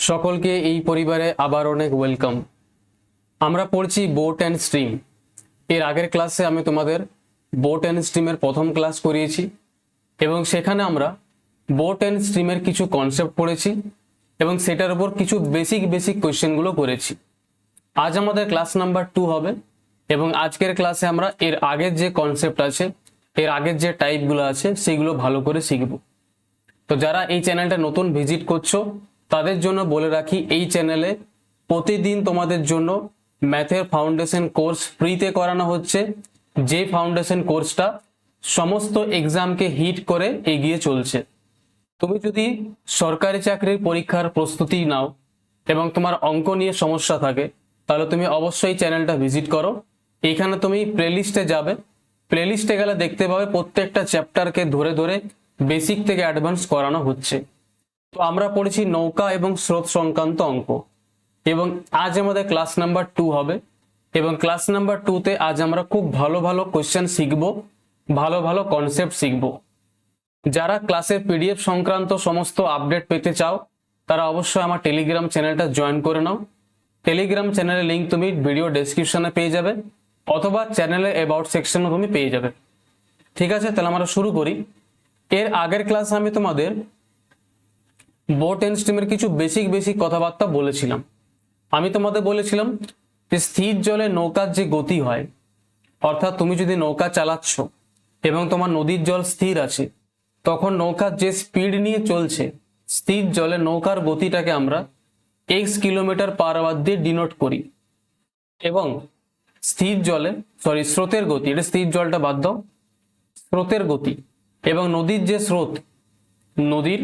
সকলকে এই পরিবারে আবার অনেক ওয়েলকাম। আমরা পড়ছি বোট অ্যান্ড স্ট্রিম। এর আগের ক্লাসে আমি তোমাদের বোট অ্যান্ড স্ট্রিমের প্রথম ক্লাস করিয়েছি এবং সেখানে আমরা বোট অ্যান্ড স্ট্রিমের কিছু কনসেপ্ট পড়েছি এবং সেটার উপর কিছু বেসিক কোয়েশ্চেনগুলো করেছি। আজ আমাদের ক্লাস নাম্বার 2 হবে এবং আজকের ক্লাসে আমরা এর আগের যে কনসেপ্ট আছে, এর আগের যে টাইপগুলো আছে সেগুলো ভালো করে শিখব। তো যারা এই চ্যানেলটা নতুন ভিজিট করছো তাদের জন্য বলে রাখি, এই চ্যানেলে প্রতিদিন তোমাদের জন্য ম্যাথের ফাউন্ডেশন কোর্স ফ্রিতে করানো হচ্ছে, যে ফাউন্ডেশন কোর্সটা সমস্ত এক্সামকে হিট করে এগিয়ে চলছে। তুমি যদি সরকারি চাকরির পরীক্ষার প্রস্তুতি নাও এবং তোমার অঙ্ক নিয়ে সমস্যা থাকে তাহলে তুমি অবশ্যই চ্যানেলটা ভিজিট করো। এইখানে তুমি প্লেলিস্টে যাবে, প্লেলিস্টে গেলে দেখতে পাবে প্রত্যেকটা চ্যাপ্টারকে ধরে ধরে বেসিক থেকে অ্যাডভান্স করানো হচ্ছে। তো আমরা পড়েছি নৌকা এবং স্রোত সংক্রান্ত অঙ্ক এবং আজ আমাদের ক্লাস নাম্বার 2 হবে এবং ক্লাস নাম্বার 2তে আজ আমরা খুব ভালো ভালো কোশ্চেন শিখব, ভালো ভালো কনসেপ্ট শিখব। যারা ক্লাসের পিডিএফ সংক্রান্ত সমস্ত আপডেট পেতে চাও তারা অবশ্যই আমার টেলিগ্রাম চ্যানেলটা জয়েন করে নাও। টেলিগ্রাম চ্যানেলের লিঙ্ক তুমি ভিডিও ডেসক্রিপশনে পেয়ে যাবে অথবা চ্যানেলের অ্যাবাউট সেকশনে তুমি পেয়ে যাবে। ঠিক আছে, তাহলে আমরা শুরু করি। এর আগের ক্লাসে আমি তোমাদের বোট অ্যান্ড স্ট্রিমের কিছু বেসিক কথাবার্তা বলেছিলাম। আমি তোমাদের বলেছিলাম যে স্থির জলে নৌকার যে গতি হয়, অর্থাৎ তুমি যদি নৌকা চালাচ্ছ এবং তোমার নদীর জল স্থির আছে, তখন নৌকার যে স্পিড নিয়ে চলছে, স্থির জলে নৌকার গতিটাকে আমরা x কিলোমিটার পার আওয়ার দিয়ে ডিনোট করি। এবং স্থির জলে স্রোতের গতি, এটা স্থির জলটা বাদ দাও, স্রোতের গতি এবং নদীর যে স্রোত, নদীর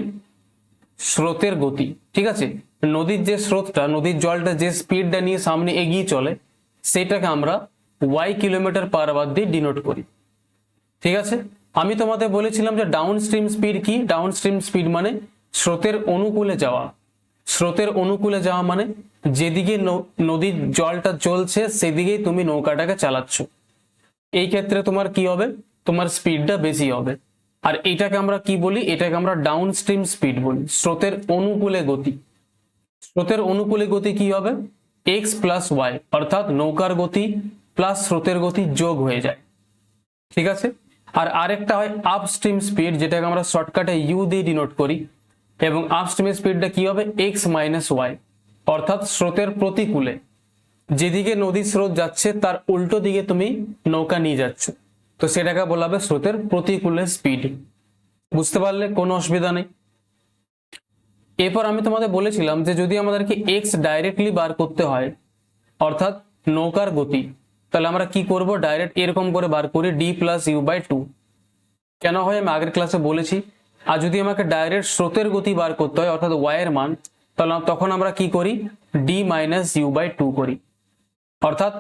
স্রোতের গতি, ঠিক আছে, নদীর যে স্রোতটা, নদীর জলটা যে স্পিডটা নিয়ে সামনে এগিয়ে চলে সেটাকে আমরা y কিলোমিটার পার আওয়ার দিয়ে ডিনোট করি। ঠিক আছে, আমি তোমাদের বলেছিলাম যে ডাউন স্ট্রিম স্পিড কি? ডাউন স্ট্রিম স্পিড মানে স্রোতের অনুকূলে যাওয়া। স্রোতের অনুকূলে যাওয়া মানে যেদিকে নদীর জলটা চলছে সেদিকেই তুমি নৌকাটাকে চালাচ্ছ। এই ক্ষেত্রে তোমার কি হবে? তোমার স্পিডটা বেশি হবে। আর এটাকে আমরা কি বলি? এটাকে আমরা ডাউন স্ট্রিম স্পিড বলি, স্রোতের অনুকূলে গতি। স্রোতের অনুকূলে গতি কি হবে? x প্লাস ওয়াই, অর্থাৎ নৌকার গতি প্লাস স্রোতের গতি যোগ হয়ে যায়। ঠিক আছে, আর আরেকটা হয় আপস্ট্রিম স্পিড, যেটাকে আমরা শর্টকাটে ইউ দিয়ে ডিনোট করি এবং আপস্ট্রিমের স্পিডটা কি হবে? x মাইনাস ওয়াই, অর্থাৎ স্রোতের প্রতিকূলে, যেদিকে নদীর স্রোত যাচ্ছে তার উল্টো দিকে তুমি নৌকা নিয়ে যাচ্ছ, তো সেটাকে বলা হবে স্রোতের প্রতিকূলে স্পিড। বুঝতে পারলে? কোনো অসুবিধা নেই। এরপর আমি তোমাদের বলেছিলাম যে যদি আমাদেরকে x ডাইরেক্টলি বার করতে হয়, অর্থাৎ নৌকার গতি, তাহলে আমরা কি করব? ডাইরেক্ট এরকম করে বার করি d প্লাস ইউ বাই 2। কেন হয় আমি আগের ক্লাসে বলেছি। আর যদি আমাকে ডাইরেক্ট স্রোতের গতি বার করতে হয়, অর্থাৎ y এর মান, তাহলে তখন আমরা কি করি? d মাইনাস ইউ বাই 2 করি। অর্থাৎ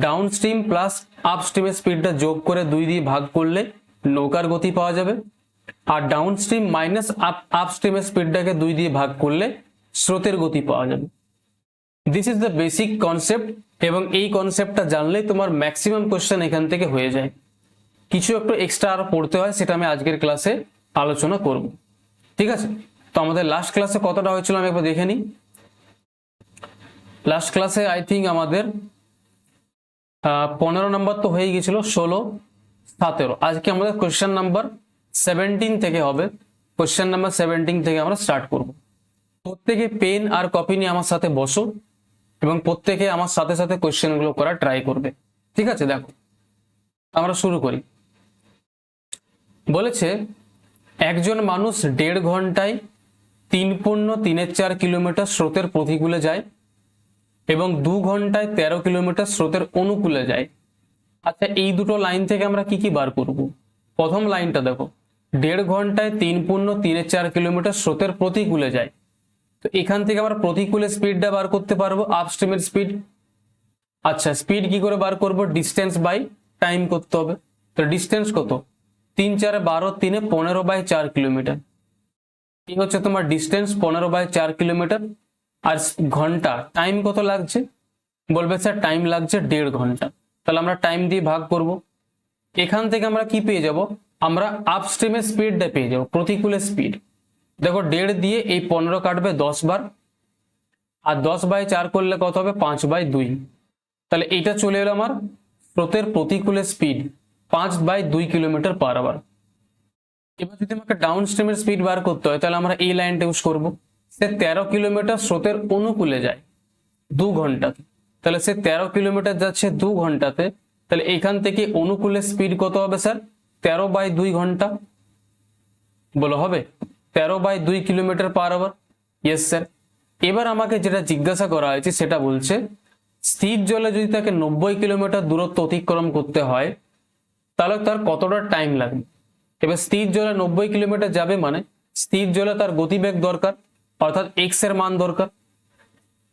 ডাউন স্ট্রিম প্লাস আপ স্ট্রিমের স্পিডটা যোগ করে 2 দিয়ে ভাগ করলে নৌকার গতি পাওয়া যাবে, আর ডাউন স্ট্রিম মাইনাস আপ স্ট্রিমের স্পিডটাকে 2 দিয়ে ভাগ করলে স্রোতের গতি পাওয়া যাবে। This is the basic concept এবং এই কনসেপ্টটা জানলেই তোমার ম্যাক্সিমাম কোশ্চেন এখান থেকে হয়ে যায়। কিছু একটু এক্সট্রা আর পড়তে হয়, সেটা আমি আজকের ক্লাসে আলোচনা করব। ঠিক আছে, তো আমাদের লাস্ট ক্লাসে কতটা হয়েছিল আমি একবার দেখে নিই। লাস্ট ক্লাসে আই থিঙ্ক আমাদের 15 নম্বর তো হয়ে গেছিল, 16, 17। আজকে আমাদের কোশ্চেন নাম্বার 17 থেকে হবে। কোশ্চেন নাম্বার 17 থেকে আমরা স্টার্ট করব। প্রত্যেকে পেন আর কপি নিয়ে আমার সাথে বসো এবং প্রত্যেকে আমার সাথে সাথে কোশ্চেনগুলো করার ট্রাই করবে। ঠিক আছে, দেখো আমরা শুরু করি। বলেছে একজন মানুষ 1.5 ঘন্টায় 3.34 কিলোমিটার স্রোতের প্রতিকূলে যায় এবং 2 ঘন্টায় 13 কিলোমিটার স্রোতের অনুকূলে যায়। আচ্ছা, এই দুটো লাইন থেকে আমরা কি কি বার করব? প্রথম লাইনটা দেখো, 1.5 ঘন্টায় 3.34 কিলোমিটার স্রোতের প্রতিকূলে যায়। তো এখান থেকে আমরা প্রতিকূলে স্পিডটা বার করতে পারবো, আপস্ট্রিমের স্পিড। আচ্ছা, স্পিড কি করে বার করব? ডিস্টেন্স বাই টাইম করতে হবে। তো ডিস্টেন্স কত? 3 4 12 3 15/4 কিলোমিটার। এই হচ্ছে তোমার ডিস্টেন্স, 15/4 কিলোমিটার। আর ঘন্টা টাইম কত লাগছে? বলবে স্যার টাইম লাগছে 1.5 ঘন্টা। তাহলে আমরা টাইম দিয়ে ভাগ করব। এখান থেকে আমরা কি পেয়ে যাব? আমরা আপস্ট্রিমের স্পিডটা পেয়ে যাব, প্রতিকূলে স্পিড। দেখো 1.5 দিয়ে এই 15 কাটবে 10 বার, আর 10/4 করলে কত হবে? 5/2। তাহলে এইটা চলে এলো আমার স্রোতের প্রতিকূলে স্পিড 5/2 কিলোমিটার পার আওয়ার। এবার যদি আমাকে ডাউন স্ট্রিমের স্পিড বার করতে হয় তাহলে আমরা এই লাইনটা ইউজ করবো। সে 13 কিলোমিটার স্রোতের অনুকূলে যায় 2 ঘন্টাতে। তাহলে সে 13 কিলোমিটার যাচ্ছে 2 ঘন্টাতে। তাহলে এখান থেকে অনুকূলে স্পিড কত হবে স্যার? 13/2 ঘন্টা। বলো হবে 13/2 kilometre per hour? Yes sir. এবার আমাকে যেটা জিজ্ঞাসা করা হয়েছে সেটা বলছে স্থির জলে যদি তাকে 90 কিলোমিটার দূরত্ব অতিক্রম করতে হয় তাহলে তার কতটা টাইম লাগবে। এবার স্থির জলে 90 কিলোমিটার যাবে মানে স্থির জলে তার গতিবেগ দরকার, অর্থাৎ এক্স এর মান দরকার,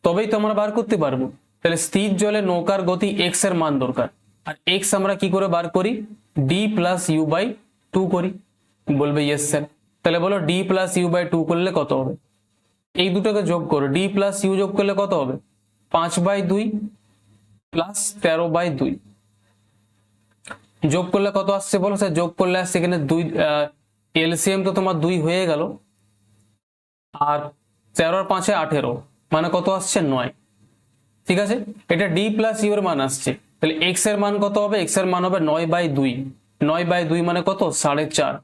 তবেই তো আমরা বার করতে পারবো। তাহলে স্থির জলে নৌকার গতি এক্স এর মান দরকার, আর এক্স আমরা কি করে বার করি? d+u/2 করি। বলবে ইয়েস স্যার। তাহলে বলো d+u/2 করলে কত হবে? এই দুটোকে যোগ করো, d+u যোগ করলে কত হবে? 5/2 প্লাস 13/2 যোগ করলে কত আসছে বলো স্যার? যোগ করলে আসছে এখানে 2, এলসিএম তো তোমার 2 হয়ে গেল, আর 13 আর 5 18, মানে কত আসছে? 9। ঠিক আছে, এটা d+u এর মান আসছে। তাহলে এক্স এর মান কত হবে? এক্স এর মান হবে 9/2। 9/2 মানে কত? 4.5।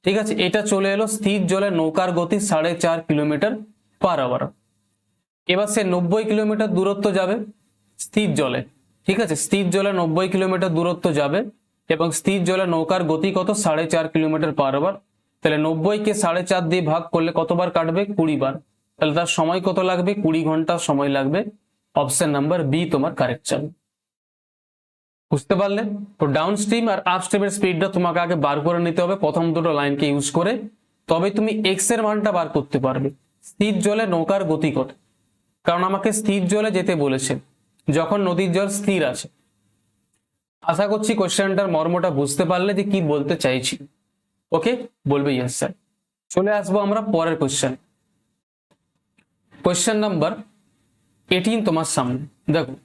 ঠিক আছে, এটা চলে এলো স্থির জলে নৌকার গতি 4.5 কিলোমিটার পার আওয়ার। এবার সে 90 কিলোমিটার দূরত্ব যাবে স্থির জলে। ঠিক আছে, স্থির জলে 90 কিলোমিটার দূরত্ব যাবে এবং স্থির জলে নৌকার গতি কত? 4.5 কিলোমিটার পার আওয়ার। তাহলে 90 কে 4.5 দিয়ে ভাগ করলে কতবার কাটবে? 20 বার। তাহলে তার সময় কত লাগবে? 20 ঘন্টা সময় লাগবে। অপশন নাম্বার বি তোমার কারেক্ট চাল। বুঝতে পারলে? তো ডাউন স্ট্রিম আর আপ স্ট্রিমের স্পিডটা তোমাকে আগে বার করে নিতে হবে প্রথম দুটো লাইনকে ইউজ করে, তবে তুমি এক্স এর মানটা বার করতে পারবে। স্থির জলে নৌকার গতি কত? কারণ আমাকে স্থির জলে যেতে বলেছে যখন নদীর জল স্থির আছে। আশা করছি কোশ্চেনটার মর্মটা বুঝতে পারলে যে কি বলতে চাইছি। ওকে, বলবে ইয়েস স্যার। চলে আসবো আমরা পরের কোশ্চেন। কোশ্চেন নাম্বার 18 তোমার সামনে দেখো।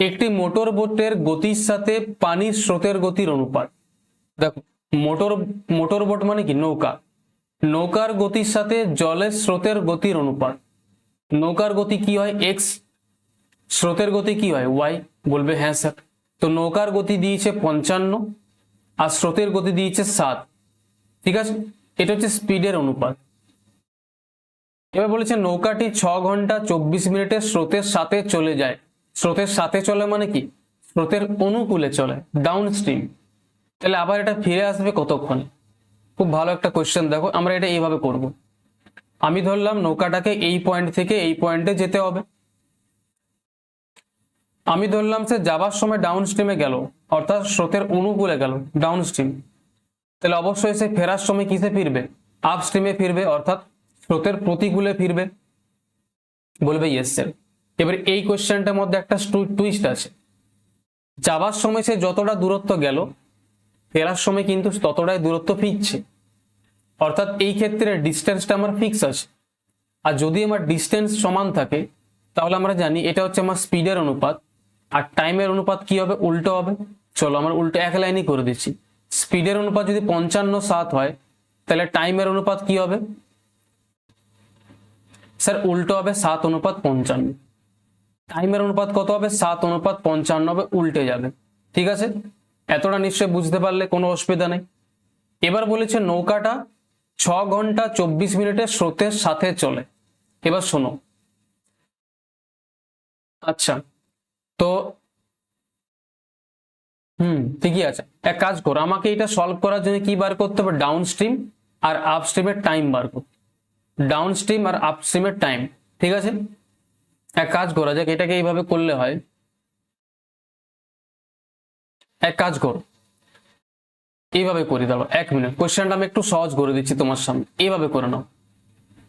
একটি মোটর বোটের গতির সাথে পানির স্রোতের গতির অনুপাত। দেখো, মোটর বোট মানে কি? নৌকা। নৌকার গতির সাথে জলের স্রোতের গতির অনুপাত। নৌকার গতি কি হয়? এক্স, স্রোতের গতি কি হয়? ওয়াই। বলবে হ্যাঁ স্যার। তো নৌকার গতি দিয়েছে 55 আর স্রোতের গতি দিয়েছে 7। ঠিক আছে, এটা হচ্ছে স্পিডের অনুপাত। এবার বলেছে নৌকাটি 6 ঘন্টা 24 মিনিটে স্রোতের সাথে চলে যায়। স্রোতের সাথে চলে মানে কি? স্রোতের অনুকূলে চলে, ডাউন স্ট্রিম। তাহলে আবার এটা ফিরে আসবে কতক্ষণ? খুব ভালো একটা কোশ্চেন। দেখো, আমরা এটা এইভাবে করব। আমি ধরলাম নৌকাটাকে এই পয়েন্ট থেকে এই পয়েন্টে যেতে হবে। আমি ধরলাম সে যাবার সময় ডাউন স্ট্রিমে গেল, অর্থাৎ স্রোতের অনুকূলে গেল, ডাউন স্ট্রিম। তাহলে অবশ্যই সে ফেরার সময় কিসে ফিরবে? আপ স্ট্রিমে ফিরবে, অর্থাৎ স্রোতের প্রতিকূলে ফিরবে। বলবে ইয়েস স্যার। এবার এই কোশ্চেনটার মধ্যে একটা টুইস্ট আছে। যাবার সময় সে যতটা দূরত্ব গেল ফেরার সময় কিন্তু ততটাই দূরত্ব ফিরছে, অর্থাৎ এই ক্ষেত্রে ডিস্টেন্সটা আমার ফিক্স আছে। আর যদি আমার ডিস্টেন্স সমান থাকে তাহলে আমরা জানি এটা হচ্ছে আমার স্পিডের অনুপাত, আর টাইমের অনুপাত কি হবে? উল্টো হবে। চলো আমরা উল্টো এক লাইনই করে দিচ্ছি। স্পিডের অনুপাত যদি 55/7 হয় তাহলে টাইমের অনুপাত কি হবে স্যার? উল্টো হবে, 7/55। টাইমের অনুপাত কত হবে? 7/55 হবে, উল্টে যাবে। ঠিক আছে, এতটা নিশ্চয়ই বুঝতে পারলে, কোনো অসুবিধা নেই। এবার বলেছে নৌকাটা 6 ঘন্টা 24 মিনিটে স্রোতের সাথে চলে। এবার শোনো, আচ্ছা তো ঠিকই আছে। এক কাজ করো, আমাকে এটা সলভ করার জন্য কি বার করতে হবে? ডাউন স্ট্রিম আর আপ স্ট্রিমের টাইম বার করতে। ডাউন স্ট্রিম আর আপ স্ট্রিমের টাইম। ঠিক আছে, এক কাজ করা যাক, এটাকে এইভাবে করলে হয়। এক কাজ করো, এইভাবে করে দাও। 1 মিনিট, কোশ্চেনটা আমি একটু সহজ করে দিচ্ছি তোমার সামনে, এইভাবে করে নাও।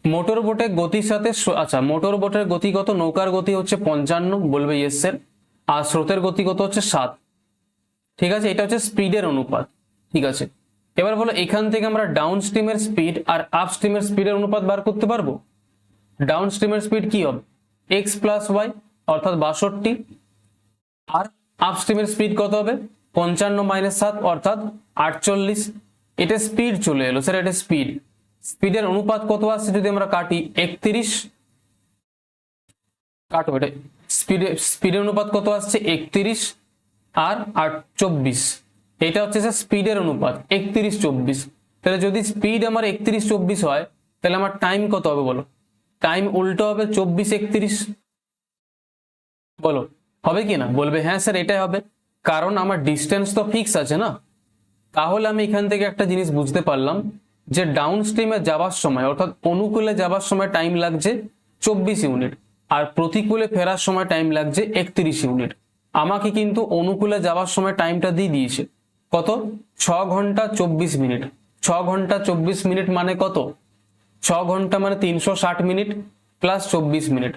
মোটর বোটের গতির সাথে আচ্ছা, মোটর বোটের গতি কত? নৌকার গতি হচ্ছে 55। বলবে ইয়েস স্যার। আর স্রোতের গতি কত হচ্ছে? 7। ঠিক আছে, এটা হচ্ছে স্পিডের অনুপাত। ঠিক আছে, এবার বলো এখান থেকে আমরা ডাউন স্ট্রিমের স্পিড আর আপ স্ট্রিমের স্পিডের অনুপাত বার করতে পারবো। ডাউন স্ট্রিমের স্পিড কি হবে? এক্স প্লাস ওয়াই, অর্থাৎ 62। আর আপ স্ট্রিমের স্পিড কত হবে? 55 - 7, অর্থাৎ 48। এটা স্পিড চলে এলো স্যার, এটা স্পিড। স্পিডের অনুপাত কত আসছে যদি আমরা কাটি 31, কাটো এটা, স্পিডের অনুপাত কত আসছে 31 আর 24, এটা হচ্ছে স্পিডের অনুপাত 31-24। তাহলে যদি স্পিড আমার 31-24 হয় তাহলে আমার টাইম কত হবে বলো? টাইম উল্টো হবে 24-31, বলো হবে কি না? বলবে হ্যাঁ স্যার এটাই হবে, কারণ আমার ডিস্টেন্স তো ফিক্স আছে না। তাহলে আমি এখান থেকে একটা জিনিস বুঝতে পারলাম যে ডাউন স্ট্রিমে যাওয়ার সময় অর্থাৎ অনুকূলে যাওয়ার সময় টাইম লাগছে 24 ইউনিট আর প্রতিকূলে ফেরার সময় টাইম লাগছে 31 ইউনিট। আমাকে কিন্তু অনুকূলে যাওয়ার সময় টাইমটা দিয়ে দিয়েছে কত? 6 ঘন্টা 24 মিনিট। 6 ঘন্টা 24 মিনিট মানে কত? 6 ঘন্টা মানে 360 মিনিট প্লাস 24 মিনিট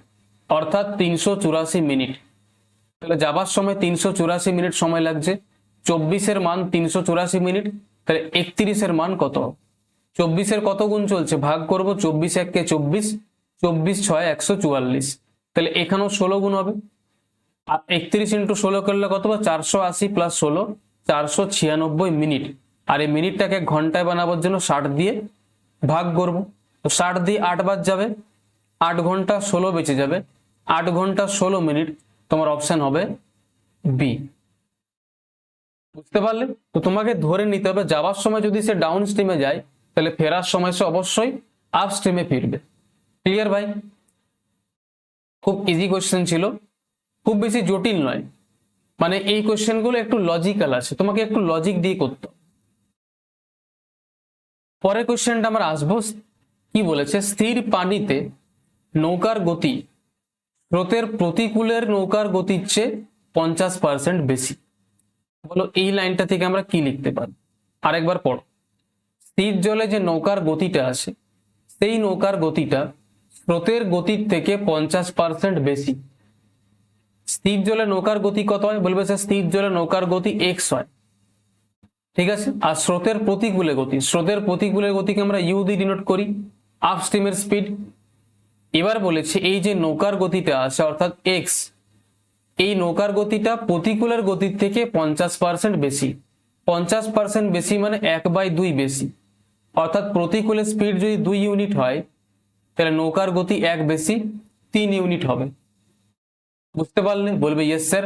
অর্থাৎ 384 মিনিট। তাহলে যাবার সময় 384 মিনিট সময় লাগছে, 24-এর মান 384 মিনিট, তাহলে 31-এর মান কত? 24-এর কত গুণ চলছে? ভাগ করব, 24-1 24, 24-6 144, তাহলে এখানেও 16 গুণ হবে। আর 31 × 16 করলে কত হবে? 480 প্লাস 16 496 মিনিট। আর এই মিনিটটাকে ঘন্টায় বানাবার জন্য 60 দিয়ে ভাগ করব, তো 60 দিয়ে 8 বাদ যাবে, 8 ঘন্টা 16 বেঁচে যাবে, 8 ঘন্টা 16 মিনিট। তোমার অপশন হবে বি। বুঝতে পারলে? তো তোমাকে ধরে নিতে হবে যাওয়ার সময় যদি সে ডাউন স্ট্রিমে যায় তাহলে ফেরার সময় সে অবশ্যই আপ স্ট্রিমে ফিরবে। ক্লিয়ার ভাই? খুব ইজি কোশ্চেন ছিল, খুব বেশি জটিল নয়, মানে এই কোশ্চেনগুলো একটু লজিক্যাল আছে, তোমাকে একটু লজিক দিয়ে করতে। পরের কোশ্চেনটা আমরা আসবো, কি বলেছে? স্থির পানিতে নৌকার গতি স্রোতের প্রতিকূলের নৌকার গতির চেয়ে 50% বেশি। বলো এই লাইনটা থেকে আমরা কি লিখতে পারি? আরেকবার পড়ো। স্থির জলে যে নৌকার গতিটা আছে সেই নৌকার গতিটা স্রোতের গতির থেকে 50% বেশি। স্থির জলে নৌকার গতি কত হয়? বলবে স্যার স্থির জলে নৌকার গতি x হয়, ঠিক আছে। আর স্রোতের প্রতিকূলে গতি, স্রোতের প্রতিকূলের গতিকে আমরা ইউ দিয়ে ডিনোট করি, আপ স্ট্রিমের স্পিড। এবার বলেছে এই যে নৌকার গতিটা আছে অর্থাৎ x, এই নৌকার গতিটা প্রতিকূলের গতির থেকে 50% বেশি। 50% বেশি মানে 1/2 বেশি, অর্থাৎ প্রতিকূলের স্পিড যদি 2 ইউনিট হয় তাহলে নৌকার গতি 1 বেশি 3 ইউনিট হবে। বুঝতে পারলে? বলবে ইয়েস স্যার।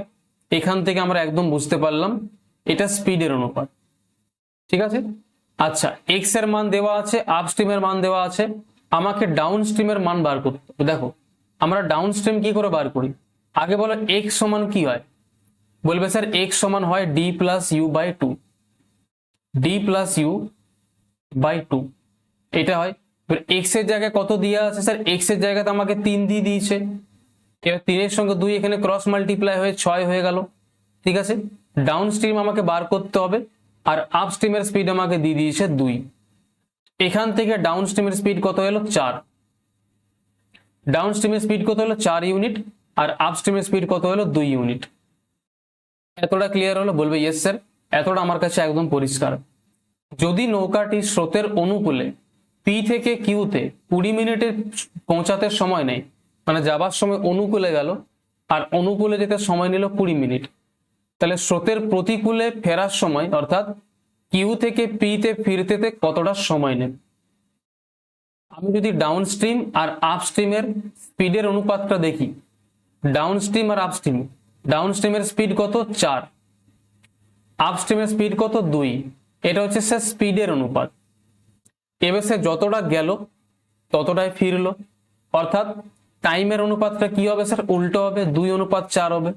এখান থেকে আমরা একদম বুঝতে পারলাম এটা স্পিডের অনুপাত, ঠিক আছে। আচ্ছা, এক্স এর মান দেওয়া আছে, আপ স্ট্রিমের মান দেওয়া আছে, আমাকে ডাউন স্ট্রিমের মান বার করতে হবে। দেখো আমরা ডাউন স্ট্রিম কি করে বার করি? আগে বলো এক্স সমান কি হয়? বলবে স্যার এক্স সমান হয় d plus u by two, d plus u by two, এটা হয়। এক্স এর জায়গায় কত দেওয়া আছে? স্যার এক্স এর জায়গাতে আমাকে 3 দিয়ে দিয়েছে, এবার 3-এর সঙ্গে 2 এখানে ক্রস মাল্টিপ্লাই হয়ে 6 হয়ে গেল, ঠিক আছে। ডাউন স্ট্রিম আমাকে বার করতে হবে আর আপ স্ট্রিমের স্পিড আমাকে দিয়ে দিয়েছে 2। এখান থেকে ডাউন স্ট্রিমের স্পিড কত হলো? 4। ডাউন স্ট্রিমের স্পিড কত হলো? 4 ইউনিট আর আপ স্ট্রিমের স্পিড কত হলো? 2 ইউনিট। এতটা ক্লিয়ার হলো? বলবে ইয়েস স্যার। এতটা আমার কাছে একদম পরিষ্কার। যদি নৌকাটি স্রোতের অনুকূলে পি থেকে কিউতে 20 মিনিটে পৌঁছাতে সময় নেই, মানে যাবার সময় অনুকূলে গেল আর অনুকূলে যেতে সময় নিল 20 মিনিট, তাহলে স্রোতের প্রতিকূলে ফেরার সময় অর্থাৎ কিউ থেকে পি তে ফিরতে কতটা সময় নেবে? আমি যদি ডাউন স্ট্রিম আর আপ স্ট্রিমের স্পিডের অনুপাতটা দেখি, ডাউন স্ট্রিম আর আপ স্ট্রিম, ডাউন স্ট্রিমের স্পিড কত? 4, আপ স্ট্রিমের স্পিড কত? 2। এটা হচ্ছে স্যার স্পিডের অনুপাত। এবার সে যতটা গেল ততটাই ফিরলো, অর্থাৎ টাইমের অনুপাতটা কি হবে স্যার? উল্টো হবে, 2:4 হবে।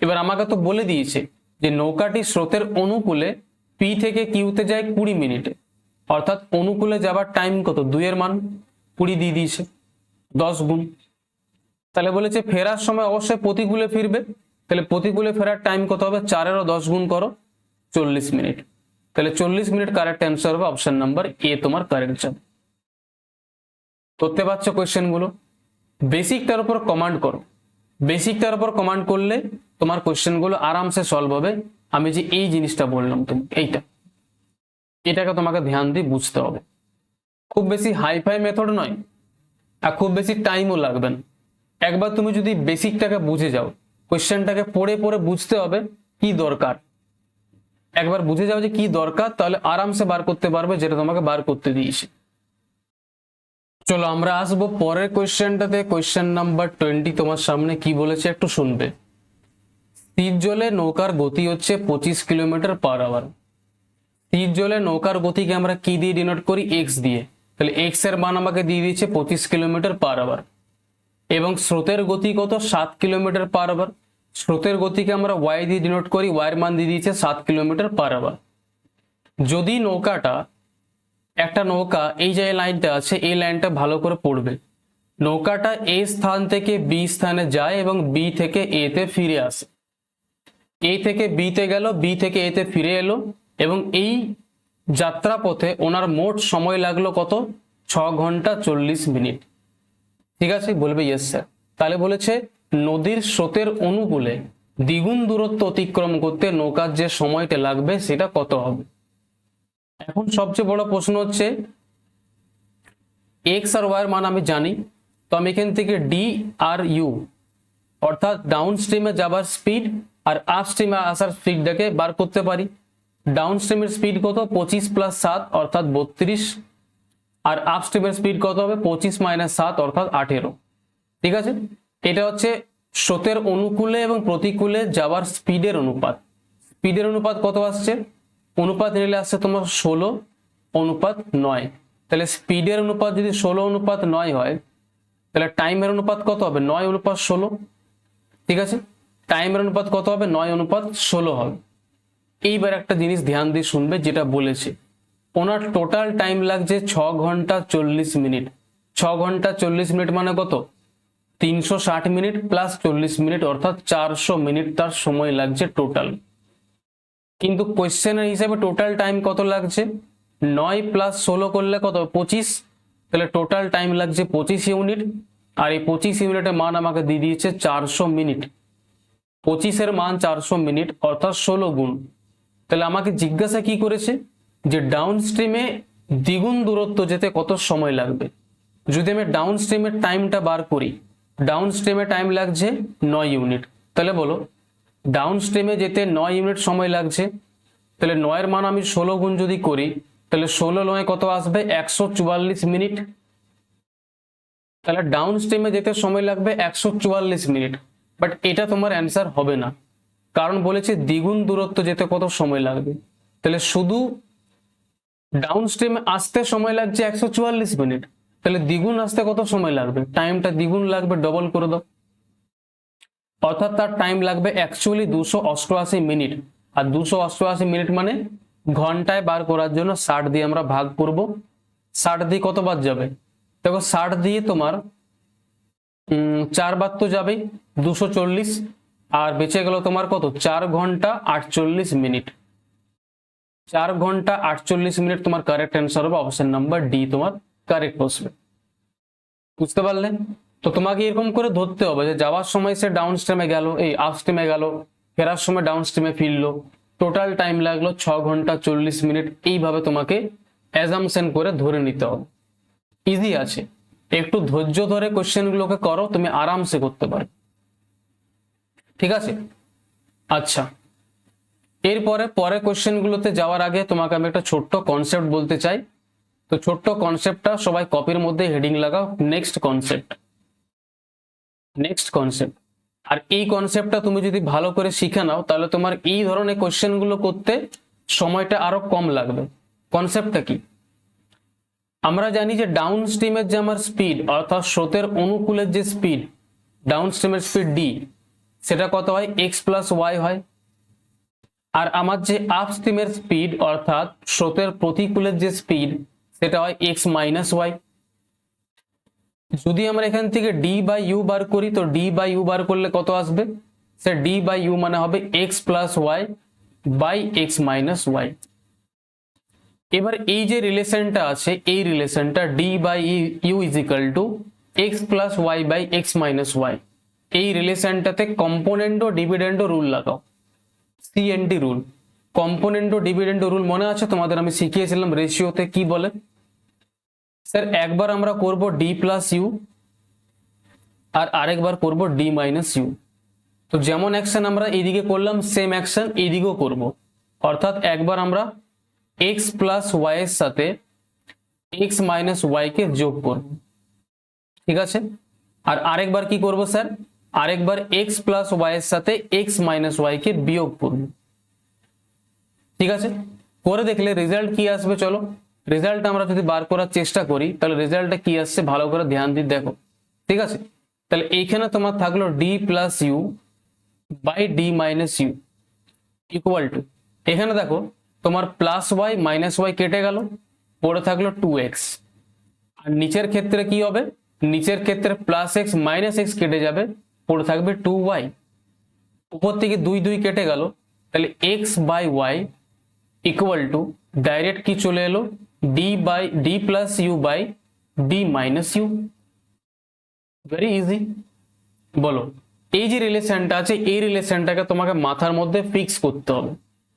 এবার আমাকে তো বলে দিয়েছে যে নৌকাটি স্রোতের অনুকূলে পি থেকে কিউতে যায় 20 মিনিটে, অর্থাৎ অনুকূলে যাবার টাইম কত? 2 এর মান 20 দিয়ে দিয়েছে, 10 গুণ। তাহলে বলেছে ফেরার সময় অবশ্যই প্রতিকূলে ফিরবে, তাহলে প্রতিকূলে ফেরার টাইম কত হবে? 4-এরও 10 গুণ করো, 40 মিনিট। তাহলে 40 মিনিট কারেক্ট অ্যান্সার হবে অপশন নাম্বার এ, তোমার কারেক্ট যাবে। করতে পারছো কোয়েশ্চেন গুলো? বেসিকটার উপর কমান্ড করো, বেসিকটার উপর কমান্ড করলে তোমার কোয়েশ্চেন গুলো আরামসে সলভ হবে। আমি যে এই জিনিসটা বললাম তুমি এটাকে তোমাকে ধ্যান দিয়ে বুঝতে হবে। খুব বেশি হাইফাই মেথড নয় আর খুব বেশি টাইমও লাগবে না। একবার তুমি যদি বেসিকটাকে বুঝে যাও, কোয়েশ্চেনটাকে পড়ে পড়ে বুঝতে হবে কি দরকার, একবার বুঝে যাও যে কি দরকার, তাহলে আরামসে বার করতে পারবে যেটা তোমাকে বার করতে দিয়েছে। চলো আমরা আসবো পরের কোয়েশ্চেনটাতে। কোয়েশ্চেন নাম্বার 20 তোমার সামনে কি বলেছে একটু শুনবে। স্থির জলে নৌকার গতি হচ্ছে 25 কিলোমিটার পার আওয়ার। স্থির জলে নৌকার গতিকে আমরা কি দিয়ে ডিনোট করি? এক্স দিয়ে। তাহলে এক্স এর মান আমাকে দিয়ে দিয়েছে 25 কিলোমিটার পার আওয়ার। এবং স্রোতের গতি কত? 7 কিলোমিটার পার আওয়ার। স্রোতের গতিকে আমরা ওয়াই দিয়ে ডিনোট করি, ওয়াই এর মান দিয়ে দিয়েছে 7 কিলোমিটার পার আওয়ার। যদি একটা নৌকা এই যে লাইনটা আছে, এই লাইনটা ভালো করে পড়বে। নৌকাটা এ স্থান থেকে বি স্থানে যায় এবং বি থেকে এ তে ফিরে আসে। এ থেকে বি তে গেল, বি থেকে এ তে ফিরে এলো, এবং এই যাত্রা পথে ওনার মোট সময় লাগলো কত? 6 ঘন্টা 40 মিনিট। ঠিক আছে, বলবে ইয়েস স্যার। তাহলে বলেছে নদীর স্রোতের অনুকূলে দ্বিগুণ দূরত্ব অতিক্রম করতে নৌকার যে সময়টা লাগবে সেটা কত হবে? এখন সবচেয়ে বড় প্রশ্ন হচ্ছে, এক্স আর ওয়াই এর মান আমি জানি, তো আমি এখান থেকে ডি আর ইউ অর্থাৎ ডাউন স্ট্রিমে যাবার স্পিড আর আপ স্ট্রিমে আসার স্পিডটাকে বার করতে পারি। ডাউন স্ট্রিমের স্পিড কত? 25 + 7 অর্থাৎ 32, আর আপ স্ট্রিমের স্পিড কত হবে? 25 - 7 অর্থাৎ 18। ঠিক আছে, এটা হচ্ছে স্রোতের অনুকূলে এবং প্রতিকূলে যাওয়ার স্পিডের অনুপাত। স্পিডের অনুপাত কত আসছে? অনুপাত নিলে আসছে তোমার 16:9। তাহলে স্পিডের অনুপাত যদি 16:9 হয়, তাহলে টাইমের অনুপাত কত হবে? 9:16। ঠিক আছে, টাইমের অনুপাত কত হবে? 9:16 হবে। এইবার একটা জিনিস ধ্যান দিয়ে শুনবে, যেটা বলেছে ওনার টোটাল টাইম লাগছে 6 ঘন্টা 40 মিনিট। 6 ঘন্টা 40 মিনিট মানে কত? 360 মিনিট প্লাস 40 মিনিট অর্থাৎ 400 মিনিট তার সময় লাগছে টোটাল। কিন্তু কোয়েশ্চেনের হিসাবে টোটাল টাইম কত লাগছে? 9 + 16 করলে কত? 25। তাহলে টোটাল টাইম লাগছে 25 ইউনিট, আর এই 25 ইউনিটের মান আমাকে দিয়ে দিয়েছে 400 মিনিট। 25 এর মান 400 মিনিট অর্থাৎ 16 গুণ। তাহলে আমাকে জিজ্ঞাসা কি করেছে? যে ডাউন স্ট্রিমে দ্বিগুণ দূরত্ব যেতে কত সময় লাগবে। যদি আমি ডাউন স্ট্রিমের টাইমটা বার করি, ডাউন স্ট্রিমে টাইম লাগছে 9 ইউনিট। তাহলে বলো ডাউন স্ট্রিমে যেতে 9 ইউনিট সময় লাগছে, তাহলে 9 এর মান আমি 16 গুণ যদি করি, তাহলে 16 9 কত আসবে? 144 মিনিট। তাহলে ডাউন স্ট্রিমে যেতে সময় লাগবে 144 মিনিট। বাট এটা তোমার অ্যান্সার হবে না, কারণ বলেছে দ্বিগুণ দূরত্ব যেতে কত সময় লাগবে। তাহলে শুধু ডাউন স্ট্রিমে আসতে সময় লাগছে 144 মিনিট, তাহলে দ্বিগুণ আসতে কত সময় লাগবে? টাইমটা দ্বিগুণ লাগবে, ডবল করে দাও। অর্থাৎ তার টাইম লাগবে অ্যাকচুয়ালি 288 মিনিট। আর 288 মিনিট মানে ঘন্টায় বার করার জন্য 60 দিয়ে আমরা ভাগ করব। 60 দিয়ে কতবার যাবে? দেখো 60 দিয়ে তোমার 4 বার তো যাবে, 240, আর বেঁচে গেল তোমার কত? 4 ঘন্টা 48 মিনিট। 4 ঘন্টা 48 মিনিট তোমার কারেক্ট অ্যান্সার হবে। অপশন নাম্বার ডি তোমার কারেক্ট বসবে। বুঝতে পারলে? তো তোমাকে এরকম করে ধরতে হবে যে যাওয়ার সময় সে ডাউন স্ট্রিমে গেল, এই আপ স্ট্রিমে গেল, ফেরার সময় ডাউন স্ট্রিমে ফিরলো, টোটাল টাইম লাগলো 6 ঘন্টা 40 মিনিট। এইভাবে তোমাকে অ্যাজাম্পশন করে ধরে নিতে হবে। ইজি আছে, একটু ধৈর্য ধরে কোশ্চেনগুলোকে করো, তুমি আরামসে করতে পারো। ঠিক আছে, আচ্ছা এরপরে পরের কোশ্চেনগুলোতে যাওয়ার আগে তোমাকে আমি একটা ছোট্ট কনসেপ্ট বলতে চাই। তো ছোট্ট কনসেপ্টটা সবাই কপির মধ্যে হেডিং লাগাও, নেক্সট কনসেপ্ট। Next concept. আর এই কনসেপ্টটা তুমি যদি ভালো করে শিখে নাও, তাহলে তোমার এই ধরনের কোশ্চেনগুলো করতে সময়টা আরো কম লাগবে। কনসেপ্টটা কি? আমরা জানি যে ডাউন স্ট্রিমের যে আমার স্পিড অর্থাৎ স্রোতের অনুকূলের যে স্পিড, ডাউন স্ট্রিমের স্পিড ডি, সেটা কত হয়? এক্স প্লাস ওয়াই হয়। আর আমার যে আপ স্ট্রিমের স্পিড অর্থাৎ স্রোতের প্রতিকূলের যে স্পিড, সেটা হয় এক্স মাইনাস ওয়াই। যদি আমরা এখান থেকে ডি বাই ইউ বার করি, তো ডি বাই ইউ বার করলে কত আসবে? সে ডি বাই ইউ মানে হবে x plus y by x minus y. এবার এই যে রিলেশনটা আছে, এই রিলেশনটা d by u is equal to x plus y by x minus y. এই রিলেশনটাতে কম্পোনেন্ট ও ডিভিডেন্ড রুল লাগাও, CND rule. Componendo dividendo rule মনে আছে তোমাদের? আমি শিখিয়েছিলাম রেশিওতে কি বলে। স্যার একবার আমরা করব ডি প্লাস ইউ, আর আরেকবার করব ডি মাইনাস ইউ। তো যেমন অ্যাকশন আমরা এইদিকে করলাম, সেম অ্যাকশন এইদিকেও করব। অর্থাৎ একবার আমরা এক্স প্লাস ওয়াই এর সাথে এক্স মাইনাস ওয়াই কে যোগ করব, ঠিক আছে। আর আরেকবার কি করব স্যার, আরেকবার এক্স প্লাস ওয়াই এর সাথে এক্স মাইনাস ওয়াই কে বিয়োগ করব, ঠিক আছে। করে দেখলে রেজাল্ট কি আসবে, চলো রেজাল্ট আমরা যদি বার করার চেষ্টা করি তাহলে রেজাল্টটা কি আসছে ভালো করে ধ্যান দিয়ে দেখো, ঠিক আছে। তাহলে এইখানে তোমার থাকলো d plus u by d minus u equal to, এখানে দেখো তোমার প্লাস ওয়াই মাইনাস ওয়াই কেটে গেল, পড়ে থাকলো 2x। আর নিচের ক্ষেত্রে কি হবে, নিচের ক্ষেত্রে প্লাস এক্স মাইনাস এক্স কেটে যাবে, পড়ে থাকবে 2y। উপর থেকে 2 কেটে গেল, তাহলে x by y equal to direct কি চলে এলো, d plus u by d minus u. Very easy. বলো এই যে রিলেশনটা আছে এই রিলেশনটাকে তোমাকে মাথার মধ্যে ফিক্স করতে হবে।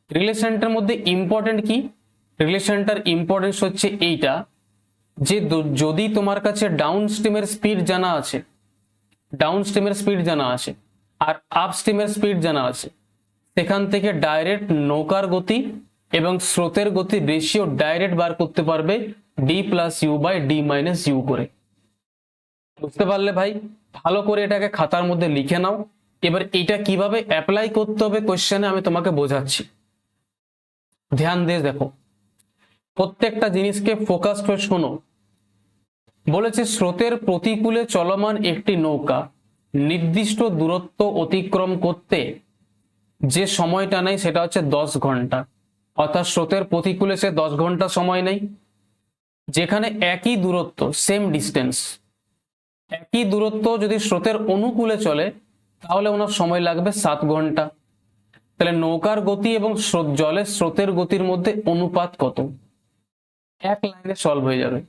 রিলেশনটার মধ্যে ইম্পর্টেন্ট কি, রিলেশনটার ইম্পর্টেন্স হচ্ছে এইটা যে যদি তোমার কাছে ডাউন স্ট্রিমের স্পিড জানা আছে, ডাউন স্ট্রিমের স্পিড জানা আছে আর আপ স্ট্রিমের স্পিড জানা আছে, সেখান থেকে ডাইরেক্ট নৌকার গতি এবং স্রোতের গতির রেশিও ডাইরেক্ট বার করতে পারবে d plus u by d minus u করে। বুঝতে পারলে ভাই? ভালো করে এটাকে খাতার মধ্যে লিখে নাও। এবার এটা কিভাবে অ্যাপ্লাই করতে হবে কোশ্চেনে আমি তোমাকে বোঝাচ্ছি, ধ্যান দিয়ে দেখো, প্রত্যেকটা জিনিসকে ফোকাস করে শোনো। বলেছে স্রোতের প্রতিকূলে চলমান একটি নৌকা নির্দিষ্ট দূরত্ব অতিক্রম করতে যে সময়টা নেই সেটা হচ্ছে 10 ঘন্টা। অর্থাৎ স্রোতের প্রতিকূলে সে 10 ঘন্টা সময় নেই, যেখানে একই দূরত্ব সেম ডিস্টেন্স, একই দূরত্ব যদি স্রোতের অনুকূলে চলে তাহলে ওনার সময় লাগবে 7 ঘন্টা। তাহলে নৌকার গতি এবং জলের স্রোতের গতির মধ্যে অনুপাত কত, এক লাইনে সলভ হয়ে যাবে।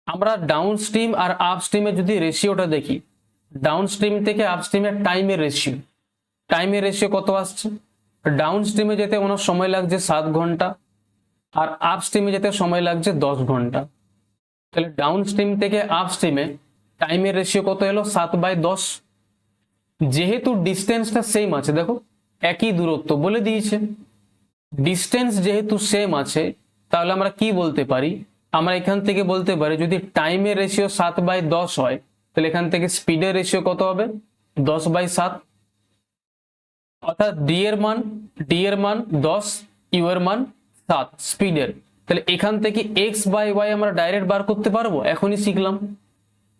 আমরা ডাউন স্ট্রিম আর আপ স্ট্রিমে যদি রেশিওটা দেখি, ডাউন স্ট্রিম থেকে আপ স্ট্রিমের টাইমের রেশিও, টাইমের রেশিও কত আসছে, ডাউন স্ট্রিমে যেতে ওনার সময় লাগছে 7 ঘন্টা আর আপ স্ট্রিমে যেতে সময় লাগছে 10 ঘন্টা। তাহলে ডাউন স্ট্রিম থেকে আপ স্ট্রিমে টাইমের রেশিও কত এলো, 7/10। যেহেতু ডিস্টেন্সটা সেম আছে, দেখো একই দূরত্ব বলে দিয়েছে, ডিস্টেন্স যেহেতু সেম আছে তাহলে আমরা কি বলতে পারি, আমরা এখান থেকে বলতে পারি যদি টাইমের রেশিও 7/10 হয় তাহলে এখান থেকে স্পিডের রেশিও কত হবে, 10/7। অর্থাৎ ডি এর মান 10, ইউ এর মান 7 স্পিডের। তাহলে এখান থেকে এক্স বাই ওয়াই আমরা ডাইরেক্ট বার করতে পারবো, এখনই শিখলাম,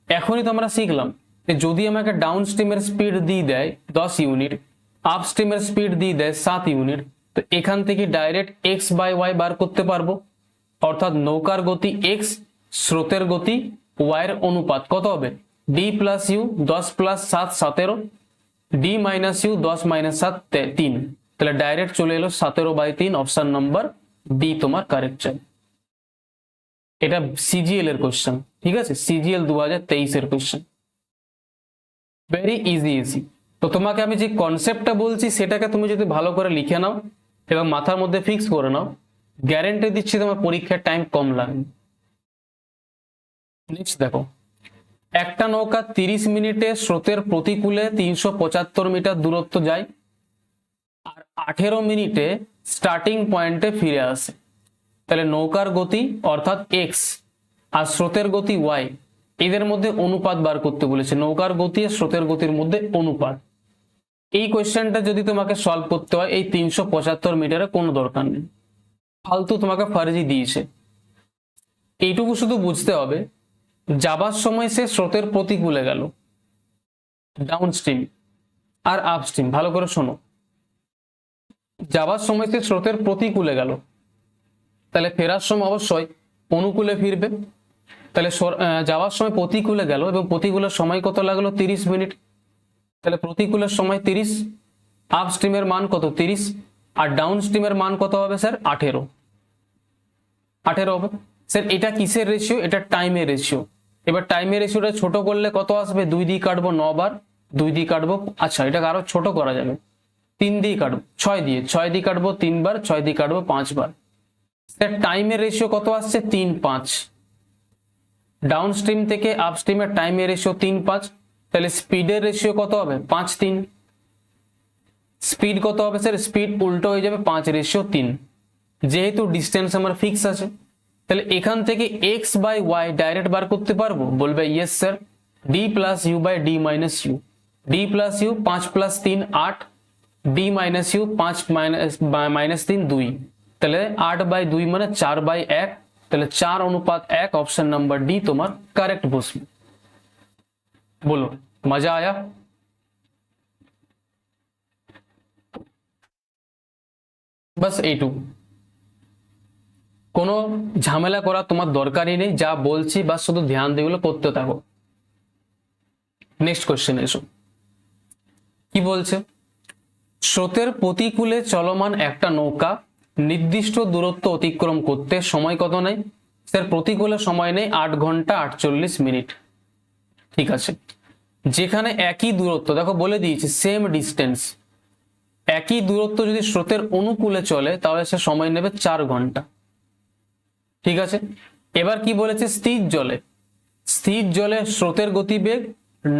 এখনই তো আমরা শিখলাম যে যদি আমাকে ডাউন স্ট্রিমের স্পিড দিয়ে দেয় 10 ইউনিট, আপ স্ট্রিমের স্পিড দিয়ে দেয় 7 ইউনিট, তো এখান থেকে direct x by y bar করতে পারবো। অর্থাৎ নৌকার গতি এক্স, স্রোতের গতি ওয়াই এর অনুপাত কত হবে, d plus u 10 + 7 17, d minus u 10 - 7 3। তাহলে ডাইরেক্ট চলে এলো 17/3, অপশন নম্বর ডি তোমার কারেক্ট চাই। এটা সিজিএল এর কোশ্চেন, ঠিক আছে, সিজিএল 2023 এর কোশ্চেন। Very easy. তো তোমাকে আমি যে কনসেপ্টটা বলছি সেটাকে তুমি যদি ভালো করে লিখে নাও এবং মাথার মধ্যে ফিক্স করে নাও, গ্যারান্টি দিচ্ছি তোমার পরীক্ষার টাইম কম লাগবে। নেক্সট দেখো, একটা নৌকা 30 মিনিটে স্রোতের প্রতিকূলে 375 মিটার দূরত্ব যায় আর 18 মিনিটে স্টার্টিং পয়েন্টে ফিরে আসে। তাহলে নৌকার গতি অর্থাৎ এক্স আর স্রোতের গতি ওয়াই, এদের মধ্যে অনুপাত বার করতে বলেছে, নৌকার গতি আর স্রোতের গতির মধ্যে অনুপাত। এই কোয়েশ্চেনটা যদি তোমাকে সলভ করতে হয় এই 375 মিটারে কোনো দরকার নেই, ফালতু তোমাকে ফার্জি দিয়েছে। এইটুকু শুধু বুঝতে হবে, যাবার সময় সে স্রোতের প্রতিকূলে গেল, ডাউন স্ট্রিম আর আপ স্ট্রিম, ভালো করে শোনো, যাবার সময় সে স্রোতের প্রতিকূলে গেল, তাহলে ফেরার সময় অবশ্যই অনুকূলে ফিরবে। তাহলে যাওয়ার সময় প্রতিকূলে গেল এবং প্রতিকূলের সময় কত লাগলো, 30 মিনিট। তাহলে প্রতিকূলের সময় 30, আপ স্ট্রিমের মান কত 30 আর ডাউন স্ট্রিমের মান কত হবে স্যার 18 হবে। স্যার এটা কিসের রেশিও, এটা টাইমের রেশিও। এবার টাইমের রেশিওটা ছোট করলে কত আসবে, 2 দিয়ে কাটবো 9 বার, 2 দিয়ে কাটবো, আচ্ছা এটাকে আরো ছোট করা যাবে, 3 দিয়ে কাটবো, 6 দিয়ে কাটবো 3 বার, 6 দিয়ে কাটবো 5 বার। স্যার টাইমের রেশিও কত আসছে 3-5, ডাউন স্ট্রিম থেকে আপ স্ট্রিমের টাইমের রেশিও 3-5, তাহলে স্পিডের রেশিও কত হবে 5-3। স্পিড কত হবে স্যার? স্পিড উল্টো হয়ে যাবে 5:3। যেহেতু ডিস্টেন্স আমার ফিক্স আছে, তাহলে এখান থেকে এক্স বাই ওয়াই ডাইরেক্ট বার করতে পারবো? বলবে yes sir. D plus u by d minus u. D plus u 5 plus 3 8, d minus u 5 minus 3 2, তাহলে 8/2 মানে 4/1, তাহলে 4:1। ऑप्शन नंबर डी তোমার কারেক্ট বসবে। बोलो मजा आया? बस এইটুকু, কোনো ঝামেলা করা তোমার দরকারই নেই, যা বলছি বাস শুধু ধ্যান দিয়ে এগুলো করতে থাকো। নেক্সট কোশ্চেন এসো, কি বলছে? স্রোতের প্রতিকূলে চলমান একটা নৌকা নির্দিষ্ট দূরত্ব অতিক্রম করতে সময় কত নেয়? স্যার প্রতিকূলে সময় নেই 8 ঘন্টা 48 মিনিট। ঠিক আছে, যেখানে একই দূরত্ব, দেখো বলে দিয়েছি সেম ডিস্টেন্স, একই দূরত্ব যদি স্রোতের অনুকূলে চলে তাহলে সে সময় নেবে 4 ঘন্টা। ঠিক আছে, এবার কি বলেছে? স্থির জলে, স্থির জলে স্রোতের গতিবেগ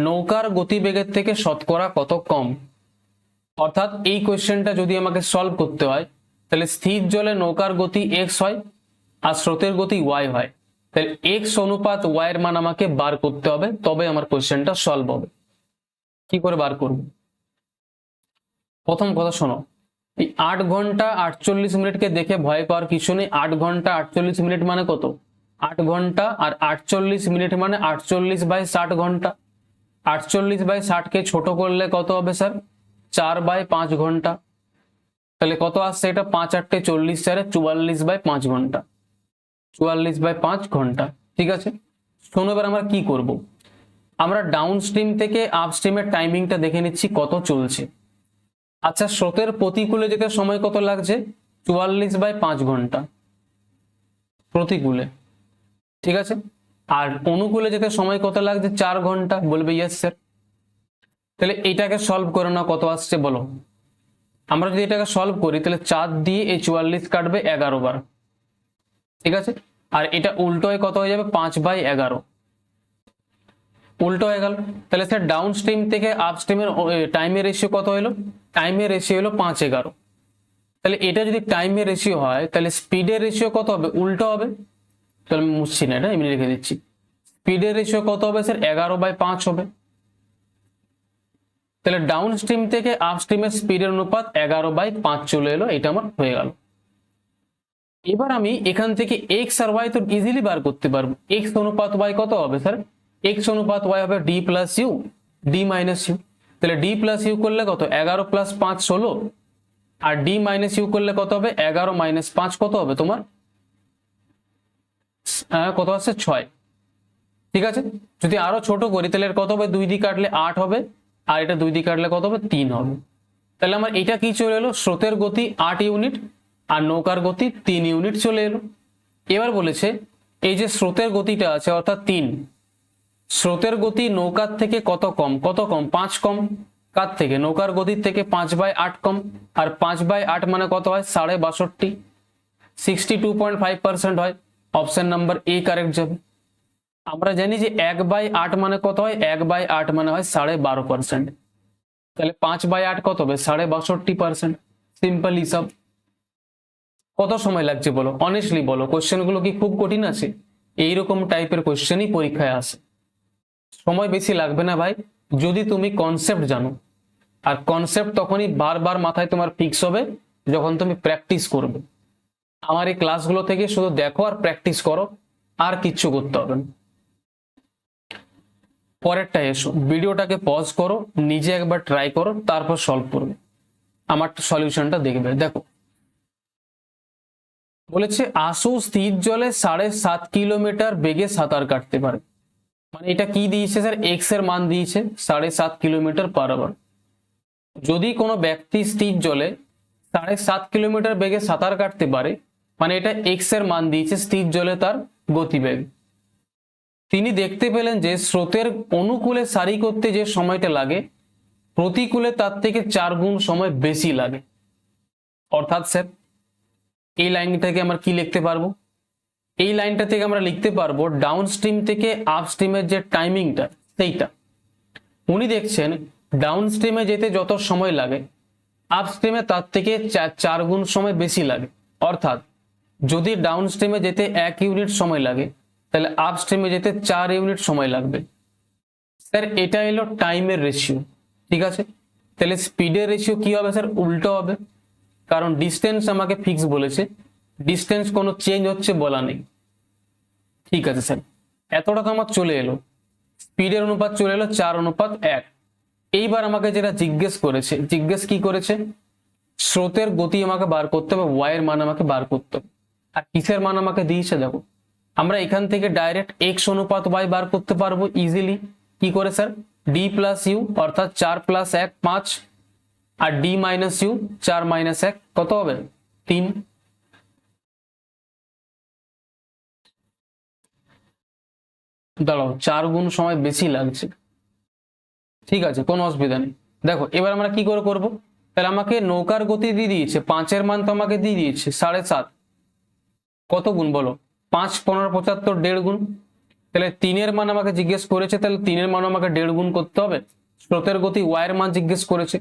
নৌকার গতিবেগের থেকে শতকরা কত কম? অর্থাৎ এই কোয়েশ্চেনটা যদি আমাকে সলভ করতে হয়, তাহলে স্থির জলে নৌকার গতি এক্স হয় আর স্রোতের গতি ওয়াই হয়, তাহলে এক্স অনুপাত ওয়াই এর মান আমাকে বার করতে হবে, তবে আমার কোয়েশ্চেনটা সলভ হবে। কি করে বার করব? প্রথম কথা শোনো, এই 8 ঘন্টা 48 মিনিটকে দেখে ভয় পাওয়ার কিছু নেই। 8 ঘন্টা 48 মিনিট মানে কত? 8 ঘন্টা আর 48 মিনিট মানে 48/60 ঘন্টা। 48/60 কে ছোট করলে কত হবে স্যার? 4/5 ঘন্টা। তাহলে কত আসছে এটা? 5 8 40, 44/5 ঘন্টা। 44/5 ঘন্টা। ঠিক আছে, শোনো এবার আমরা কি করব, আমরা ডাউন স্ট্রিম থেকে আপ স্ট্রিমের টাইমিংটা দেখে নিচ্ছি কত চলছে। আচ্ছা, স্রোতের প্রতিকূলে যেতে সময় কত লাগছে? 44/5 ঘন্টা প্রতিকূলে। ঠিক আছে, আর অনুকূলে যেতে সময় কত লাগছে? 4 ঘন্টা। বলবে ইয়েস স্যার। তাহলে এটাকে সলভ করে না, কত আসছে বলো? আমরা যদি এটাকে সলভ করি তাহলে 4 দিয়ে এই 44 কাটবে 11 বার। ঠিক আছে, আর এটা উল্টো হয়ে কত হয়ে যাবে? 5/11 উল্টো হয়ে গেল। তাহলে স্যার ডাউন স্ট্রিম থেকে আপ স্ট্রিমের টাইমের রেশিও কত হলো? টাইমের রেশিও হলো 5/11। তাহলে এটা যদি টাইমের রেশিও হয় তাহলে স্পিডের রেশিও কত হবে? উল্টো হবে। তাহলে আমি মুছছি না, এটা এমনি রেখে দিচ্ছি। স্পিডের রেশিও কত হবে স্যার? 11/5 হবে। তাহলে ডাউন স্ট্রিম থেকে আপ স্ট্রিমের স্পিডের অনুপাত 11/5 চলে এলো, এটা আমার হয়ে গেল। এবার আমি এখান থেকে এক্স আর ওয়াই তো ইজিলি বার করতে পারবো। এক্স অনুপাত ওয়াই কত হবে স্যার? এক্স অনুপাত ওয়াই হবে d plus u d minus u. তাহলে ডি প্লাস ইউ করলে কত? 11 + 5 16, আর ডি মাইনাস ইউ করলে কত হবে? 11 - 5 কত হবে তোমার? কত আসছে? 6। ঠিক আছে, যদি আরো ছোট করি তাহলে কত হবে? 2 দিয়ে কাটলে 8 হবে, আর এটা 2 দিয়ে কাটলে কত হবে? 3 হবে। তাহলে আমার এটা কি চলে এলো? স্রোতের গতি 8 ইউনিট আর নৌকার গতি 3 ইউনিট চলে এলো। এবার বলেছে এই যে স্রোতের গতিটা আছে অর্থাৎ 3, স্রোতের গতি নৌকার থেকে কত কম? কত কম? 5 কম। কার থেকে? নৌকার গতির থেকে 5/8 কম। আর 5/8 মানে কত হয়? 62.5, 62.5% হয়। অপশন নাম্বার এ কারেক্ট যাবে। আমরা জানি যে 1/8 মানে কত হয়? 1/8 মানে হয় 12.5%। তাহলে 5/8 কত হবে? 62.5%। সিম্পল হিসাব। কত সময় লাগছে বলো? অনেস্টলি বলো, কোশ্চেন গুলো কি খুব কঠিন আছে? এইরকম টাইপের কোশ্চেনই পরীক্ষায় আসে। সময় বেশি লাগবে না ভাই, যদি তুমি কনসেপ্ট জানো। আর কনসেপ্ট তখনই বারবার মাথায় তোমার ফিক্স হবে যখন তুমি প্র্যাকটিস করবে। আমার এই ক্লাসগুলো থেকে শুধু দেখো আর প্র্যাকটিস করো, আর কিচ্ছু করতে হবে না। পরেরটা এসো, ভিডিওটাকে পজ করো, নিজে একবার ট্রাই করো, তারপর সলভ করবে, আমার সলিউশনটা দেখবে। দেখো বলেছে আশু স্থির জলে 7.5 কিলোমিটার বেগে সাঁতার কাটতে পারে। মানে এটা কি দিয়েছে স্যার? এক্স এর মান দিয়েছে 7.5 কিলোমিটার পার আওয়ার। যদি কোনো ব্যক্তি স্থির জলে 7.5 কিলোমিটার বেগে সাঁতার কাটতে পারে, মানে এটা এক্স এর মান দিয়েছে, স্থির জলে তার গতিবেগ। তিনি দেখতে পেলেন যে স্রোতের অনুকূলে সারি করতে যে সময়টা লাগে প্রতিকূলে তার থেকে 4 গুণ সময় বেশি লাগে। অর্থাৎ স্যার এই লাইনটাকে আমরা কি লিখতে পারবো? এই লাইনটা থেকে আমরা লিখতে পারবো ডাউন স্ট্রিম থেকে আপ স্ট্রিমের যে টাইমিংটা সেইটা। উনি দেখছেন ডাউন স্ট্রিমে যেতে যত সময় লাগে আপস্ট্রিমে তার থেকে 4 গুণ সময় বেশি লাগে। অর্থাৎ যদি ডাউন স্ট্রিমে যেতে 1 ইউনিট সময় লাগে, তাহলে আপস্ট্রিমে যেতে 4 ইউনিট সময় লাগবে। স্যার এটা এলো টাইমের রেশিও, ঠিক আছে। তাহলে স্পিডের রেশিও কি হবে স্যার? উল্টো হবে, কারণ ডিস্টেন্স আমাকে ফিক্স বলেছে, ডিস্টেন্স কোনো চেঞ্জ হচ্ছে বলা নেই। ঠিক আছে স্যার, এতটা তো আমার চলে এলো। স্পিডের অনুপাত চলে এলো 4:1। এইবার আমাকে যেটা জিজ্ঞেস কি করেছে? স্রোতের গতি আমাকে বার করতে হবে, ওয়াই এর মান আমাকে বার করতে হবে। আর কিসের মান আমাকে দিয়েছে দেখো, আমরা এখান থেকে ডাইরেক্ট এক্স অনুপাত ওয়াই বার করতে পারবো ইজিলি। কি করে স্যার? ডি প্লাস ইউ, অর্থাৎ 4 + 1 5, আর ডি মাইনাস ইউ 4 - 1 কত হবে? 3। দাঁড়াও, 4 গুণ সময় বেশি লাগছে। ঠিক আছে, কোনো অসুবিধা নেই। দেখো এবার আমরা কি করে করবো? তাহলে আমাকে নৌকার গতি দিয়ে দিয়েছে, 5-এর মান তো আমাকে দিয়ে দিয়েছে 7.5। কত গুণ বলো? 5 × 15 = 75, 1.5 গুণ। তাহলে 3-এর মান আমাকে জিজ্ঞেস করেছে, তাহলে 3-এর মান আমাকে 1.5 গুণ করতে হবে। স্রোতের গতি ওয়াই এর মান জিজ্ঞেস করেছে,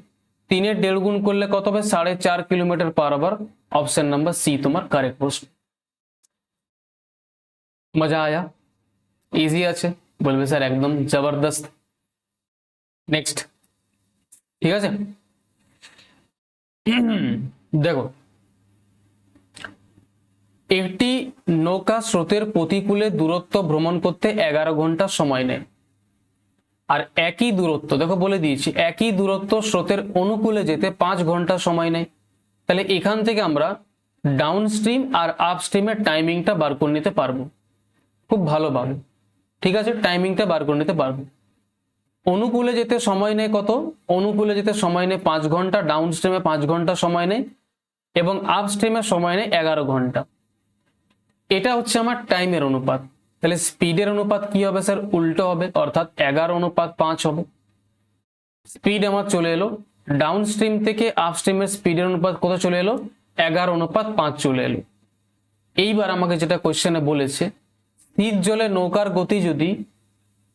3-এর 1.5 গুণ করলে কত হবে? 4.5 কিলোমিটার/আওয়ার। অপশন নাম্বার সি তোমার কারেক্ট প্রশ্ন। মজা আয়া? ইজি আছে? বলবে স্যার একদম জবরদস্ত। নেক্সট, ঠিক আছে। দেখো, একটি নৌকা স্রোতের প্রতিকূলে দূরত্ব ভ্রমণ করতে 11 ঘন্টা সময় নেয়। আর একই দূরত্ব, দেখো বলে দিয়েছি, একই দূরত্ব স্রোতের অনুকূলে যেতে 5 ঘন্টা সময় নেয়। তাহলে এখান থেকে আমরা ডাউন স্ট্রিম আর আপ স্ট্রিমের টাইমিংটা বার করে নিতে পারবো খুব ভালোভাবে। ঠিক আছে, টাইমিংটা বার করে নিতে পারবো। অনুকূলে যেতে সময় নেয় কত? অনুকূলে যেতে সময় নেয় 5 ঘন্টা, ডাউন স্ট্রিমে 5 ঘন্টা সময় নেয়, এবং আপ স্ট্রিমে সময় নেয় 11 ঘন্টা। এটা হচ্ছে আমার টাইমের অনুপাত। তাহলে স্পিডের অনুপাত কি হবে স্যার? উল্টো হবে, অর্থাৎ 11:5 হবে। স্পিড আমার চলে এলো, ডাউন স্ট্রিম থেকে আপ স্ট্রিমের স্পিডের অনুপাত কত চলে এলো? 11:5 চলে এলো। এইবার আমাকে যেটা কোশ্চেনে বলেছে, স্থির জলে নৌকার গতি যদি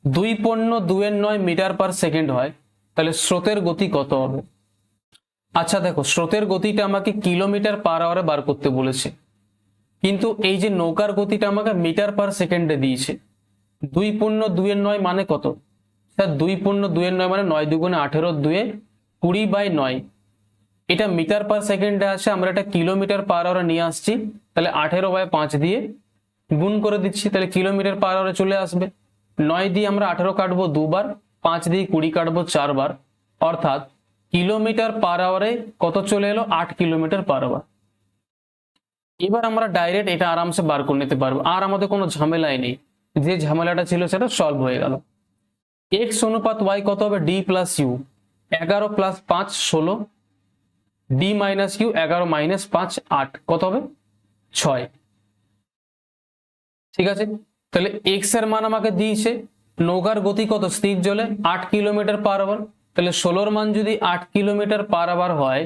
2.29 মিটার/সেকেন্ড হয়, তাহলে স্রোতের গতি কত হবে? আচ্ছা দেখো, স্রোতের গতিটা আমাকে কিলোমিটার/আওয়ারে বার করতে বলেছে, কিন্তু এই যে নৌকার গতিটা আমাকে মিটার/সেকেন্ডে দিয়েছে। 2.29 মানে কত স্যার? 2.29 মানে 9 × 2 = 18, 2 20/9। এটা মিটার/সেকেন্ডে আছে, আমরা এটা কিলোমিটার/আওয়ারে নিয়ে আসছি, তাহলে 18/5 দিয়ে গুণ করে দিচ্ছি, তাহলে কিলোমিটার/আওয়ারে চলে আসবে। 9 দিয়ে আমরা 18 কাটবো 2 বার, 5 দিয়ে 20 কাটবো 4 বার, অর্থাৎ কিলোমিটার/আওয়ারে কত চলে এলো? 8 কিলোমিটার/আওয়ার। এবার আমরা ডাইরেক্ট এটা আরামসে বার করে নিতে পারবো, আর আমাদের কোনো ঝামেলাই নেই। যে ঝামেলাটা ছিল সেটা সলভ হয়ে গেল। এক্স অনুপাত ওয়াই কত হবে? D plus u, 11 + 5 16, d minus u 11 - 5 8, কত হবে? 6। ঠিক আছে, তাহলে এক্স এর মান আমাকে দিয়েছে, নৌকার গতি কত স্থির জলে? 8 কিলোমিটার/আওয়ার। তাহলে 16-র মান যদি 8 কিলোমিটার/আওয়ার হয়,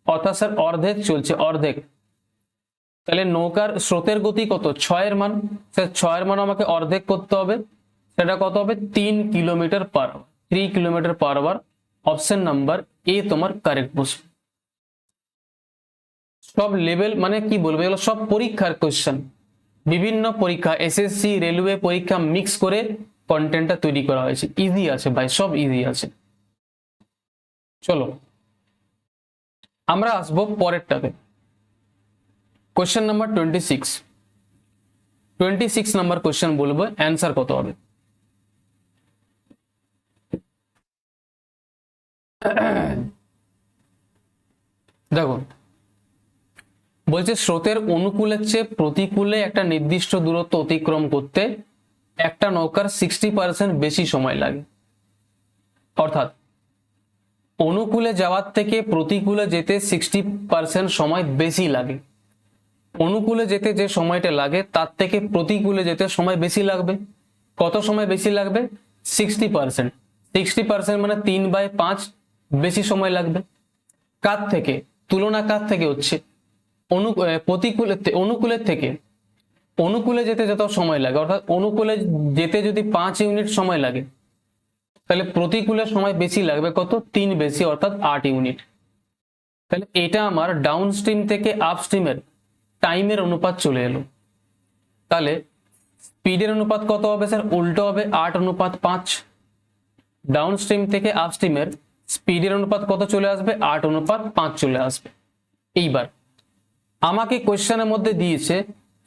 অর্থাৎ স্যার অর্ধেক চলছে, অর্ধেক। তাহলে নৌকার স্রোতের গতি কত? 6-এর মান, স্যার 6-এর মান আমাকে অর্ধেক করতে হবে, সেটা কত হবে? 3 কিলোমিটার/আওয়ার, 3 কিলোমিটার/আওয়ার। অপশন নাম্বার এ তোমার কারেক্ট প্রশ্ন। সব লেভেল মানে কি বলবো, এগুলো সব পরীক্ষার কোশ্চেন, বিভিন্ন পরীক্ষা, এসএসসি, রেলওয়ে পরীক্ষা মিক্স করে কন্টেন্টটা তৈরি করা হয়েছে। ইজি আছে ভাই, সব ইজি আছে। চলো আমরা আসবো পরেরটাতে। কোশ্চেন নাম্বার 26 নাম্বার কোশ্চেন বলবো, অ্যান্সার কত হবে? দেখো বলছে, স্রোতের অনুকূলের চেয়ে প্রতিকূলে একটা নির্দিষ্ট দূরত্ব অতিক্রম করতে একটা নৌকার 60% বেশি সময় লাগে। অর্থাৎ অনুকূলে যাওয়ার থেকে প্রতিকূলে যেতে 60% সময় বেশি লাগে। অনুকূলে যেতে যে সময়টা লাগে তার থেকে প্রতিকূলে যেতে সময় বেশি লাগবে। কত সময় বেশি লাগবে? 60%। 60% মানে 3/5 বেশি সময় লাগবে। কার থেকে? তুলনা কার থেকে হচ্ছে? অনুকূলের থেকে। অনুকূলে যেতে যত সময় লাগে, অর্থাৎ অনুকূলে যেতে যদি 5 ইউনিট সময় লাগে, তাহলে প্রতিকূলে সময় বেশি লাগবে কত? 3 বেশি, অর্থাৎ 8 ইউনিট। তাহলে এটা আমার ডাউন স্ট্রিম থেকে আপ স্ট্রিমের টাইমের অনুপাত চলে এলো। তাহলে স্পিডের অনুপাত কত হবে স্যার? উল্টো হবে 8:5। ডাউন স্ট্রিম থেকে আপ স্ট্রিমের স্পিডের অনুপাত কত চলে আসবে? 8:5 চলে আসবে। এইবার আমাকে কোয়েশ্চেনের মধ্যে দিয়েছে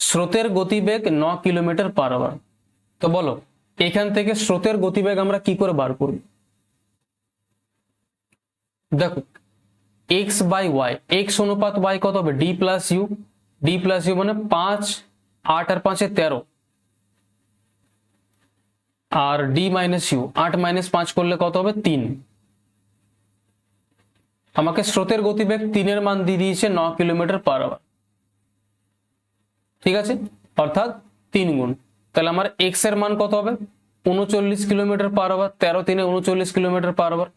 স্রোতের গতিবেগ 9 কিলোমিটার পার আওয়ার। তো বলো এখান থেকে স্রোতের গতিবেগ আমরা কি করে বার করব? দেখো এক্স বাই ওয়াই, এক্স অনুপাত ওয়াই কত হবে? D plus u. D plus u মানে 5, 8 আর 5 13, আর ডি মাইনাস ইউ 8 - 5 করলে কত হবে? 3। আমাকে স্রোতের গতিবেগ 3 এর মান দিয়ে দিয়েছে 9 কিলোমিটার পার আওয়ার। ঠিক আছে, অর্থাৎ 3 গুণ। তাহলে আমার এক্স এর মান কত হবে? 39 kilometre per hour. 13 3 39 kilometre per hour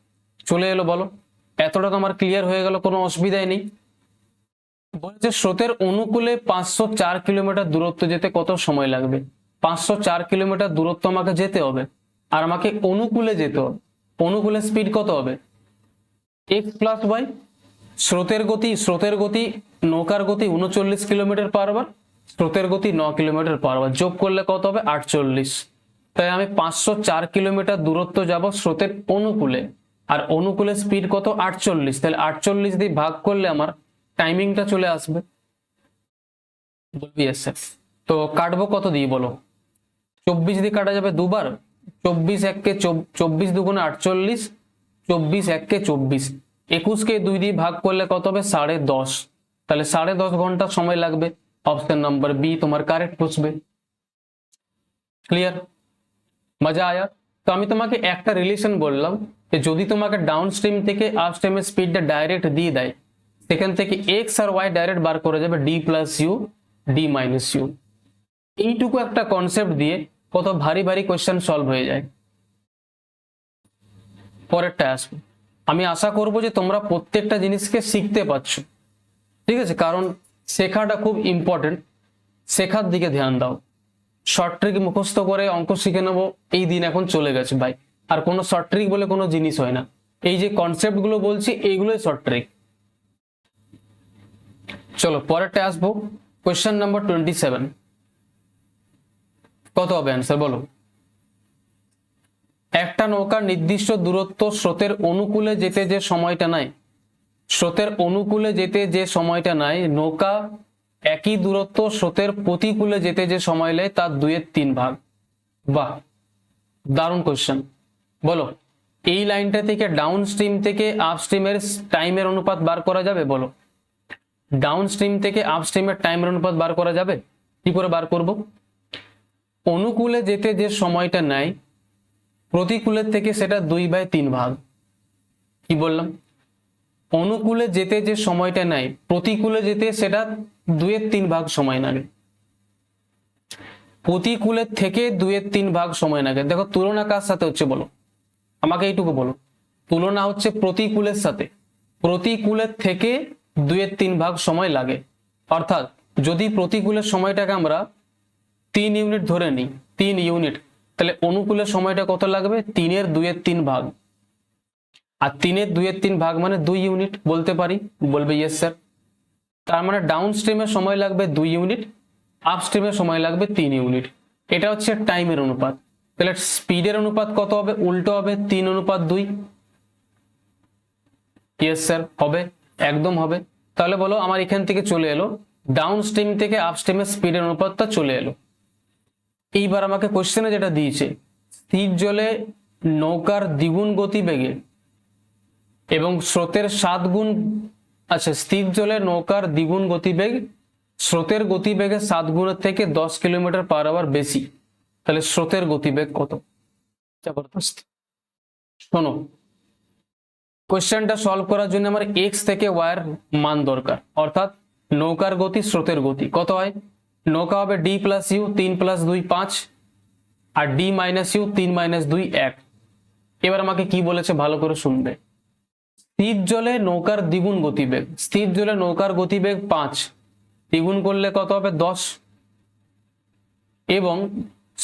চলে এলো। বলো এতটা তো আমার ক্লিয়ার হয়ে গেল, কোনো অসুবিধাই নেই। বলছে স্রোতের অনুকূলে 504 কিলোমিটার দূরত্ব যেতে কত সময় লাগবে? 504 কিলোমিটার দূরত্ব আমাকে যেতে হবে, আর আমাকে অনুকূলে যেতে হবে। অনুকূলে স্পিড কত হবে? X plus y. স্রোতের গতি নৌকার গতি 39 কিলোমিটার পার আওয়ার, স্রোতের গতি 9 কিলোমিটার পার আওয়ার, যোগ করলে কত হবে? 48। তাই আমি 504 কিলোমিটার দূরত্ব যাব স্রোতের অনুকূলে, আর অনুকূলে স্পিড কত? 48। তাহলে 48 দিয়ে ভাগ করলে আমার টাইমিংটা চলে আসবে। বলবি এস। তো কাটবো কত দিয়ে বলো? 24 দিয়ে কাটা যাবে দুবার। 24 1 24 দুগুণে 48, 24 1 24, 21 2 দিয়ে ভাগ করলে কত হবে? 10.5। তাহলে 10.5 ঘন্টা সময় লাগবে। অপশন নাম্বার বি তোমার কারেক্ট বসবে। ক্লিয়ার? মজা আয়া? তো আমি তোমাকে একটা রিলেশন বললাম যে যদি তোমাকে ডাউন স্ট্রিম থেকে আপ স্ট্রিমের স্পিডটা ডাইরেক্ট দিয়ে দেয়, সেখান থেকে এক্স আর ওয়াই ডাইরেক্ট বার করে যাবে d plus u, d minus u. এইটুকু একটা কনসেপ্ট দিয়ে কত ভারী ভারী কোয়েশ্চেন সলভ হয়ে যায়। পরেরটা আসবে। আমি আশা করব যে তোমরা প্রত্যেকটা জিনিসকে শিখতে পারছো। ঠিক আছে, কারণ শেখাটা খুব ইম্পর্টেন্ট। শেখার দিকে ধ্যান দাও। শর্ট ট্রিক মুখস্থ করে অঙ্ক শিখে নেবো এই দিন এখন চলে গেছে ভাই। আর কোনো শর্ট ট্রিক বলে কোনো জিনিস হয় না। এই যে কনসেপ্ট গুলো বলছি এইগুলোই শর্ট ট্রিক। চলো পরেরটা আসবো। Question number 27। কত হবে অ্যান্সার বলো? একটা নৌকার নির্দিষ্ট দূরত্ব স্রোতের অনুকূলে যেতে যে সময়টা নেয়, স্রোতের অনুকূলে যেতে যে সময়টা নেয়, নৌকা একই দূরত্ব স্রোতের প্রতিকূলে যেতে যে সময় নেয় তার 2/3 ভাগ। বাহ, দারুণ কোয়েশ্চেন। বলো এই লাইনটা থেকে ডাউন স্ট্রিম থেকে আপ স্ট্রিমের টাইমের অনুপাত বার করা যাবে? বলো ডাউন স্ট্রিম থেকে আপ স্ট্রিমের টাইমের অনুপাত বার করা যাবে? কি করে বার করব? অনুকূলে যেতে যে সময়টা নেয় প্রতিকূলের থেকে সেটা 2/3 ভাগ। কি বললাম? অনুকূলে যেতে যে সময়টা নেয় প্রতিকূলে যেতে সেটা 2/3 ভাগ সময় লাগে। প্রতিকূলের থেকে 2/3 ভাগ সময় লাগে। দেখো তুলনা কার সাথে হচ্ছে বলো? আমাকে এইটুকু বলো। তুলনা হচ্ছে প্রতিকূলের সাথে। প্রতিকূলের থেকে 2/3 ভাগ সময় লাগে। অর্থাৎ যদি প্রতিকূলের সময়টাকে আমরা 3 ইউনিট ধরে নিই, 3 ইউনিট, তাহলে অনুকূলের সময়টা কত লাগবে? 3 এর 2/3 ভাগ। আর 3 এর 2/3 ভাগ মানে 2 ইউনিট বলতে পারি। বলবে ইয়েস স্যার। তার মানে ডাউন স্ট্রিমের সময় লাগবে 2 ইউনিট, আপ স্ট্রিমের সময় লাগবে 3 ইউনিট। এটা হচ্ছে টাইমের অনুপাত। তাহলে স্পিডের অনুপাত কত হবে? উল্টো হবে, 3:2। ইয়েস স্যার হবে, একদম হবে। তাহলে বলো আমার এখান থেকে চলে এলো ডাউন স্ট্রিম থেকে আপ স্ট্রিমের স্পিডের অনুপাতটা চলে এলো। এইবার আমাকে কোশ্চেনে যেটা দিয়েছে, স্থির জলে নৌকার দ্বিগুণ গতিবেগে এবং স্রোতের 7 গুণ, আচ্ছা স্থির জলে নৌকার দ্বিগুণ গতিবেগ স্রোতের গতিবেগের 7 গুণের থেকে 10 কিলোমিটার পার আওয়ার বেশি, তাহলে স্রোতের গতিবেগ কত? জবরদস্ত। শোনো, কোশ্চেনটা সলভ করার জন্য আমার এক্স থেকে ওয়াই এর মান দরকার, অর্থাৎ নৌকার গতি স্রোতের গতি কত হয়? নৌকা হবে ডি প্লাস ইউ, 3 + 2 5, আর ডি মাইনাস ইউ 3 - 2 1। এবার আমাকে কি বলেছে ভালো করে শুনবে। স্থির জলে নৌকার দ্বিগুণ গতিবেগ, স্থির জলে নৌকার গতিবেগ 5, দ্বিগুণ করলে কত হবে? 10। এবং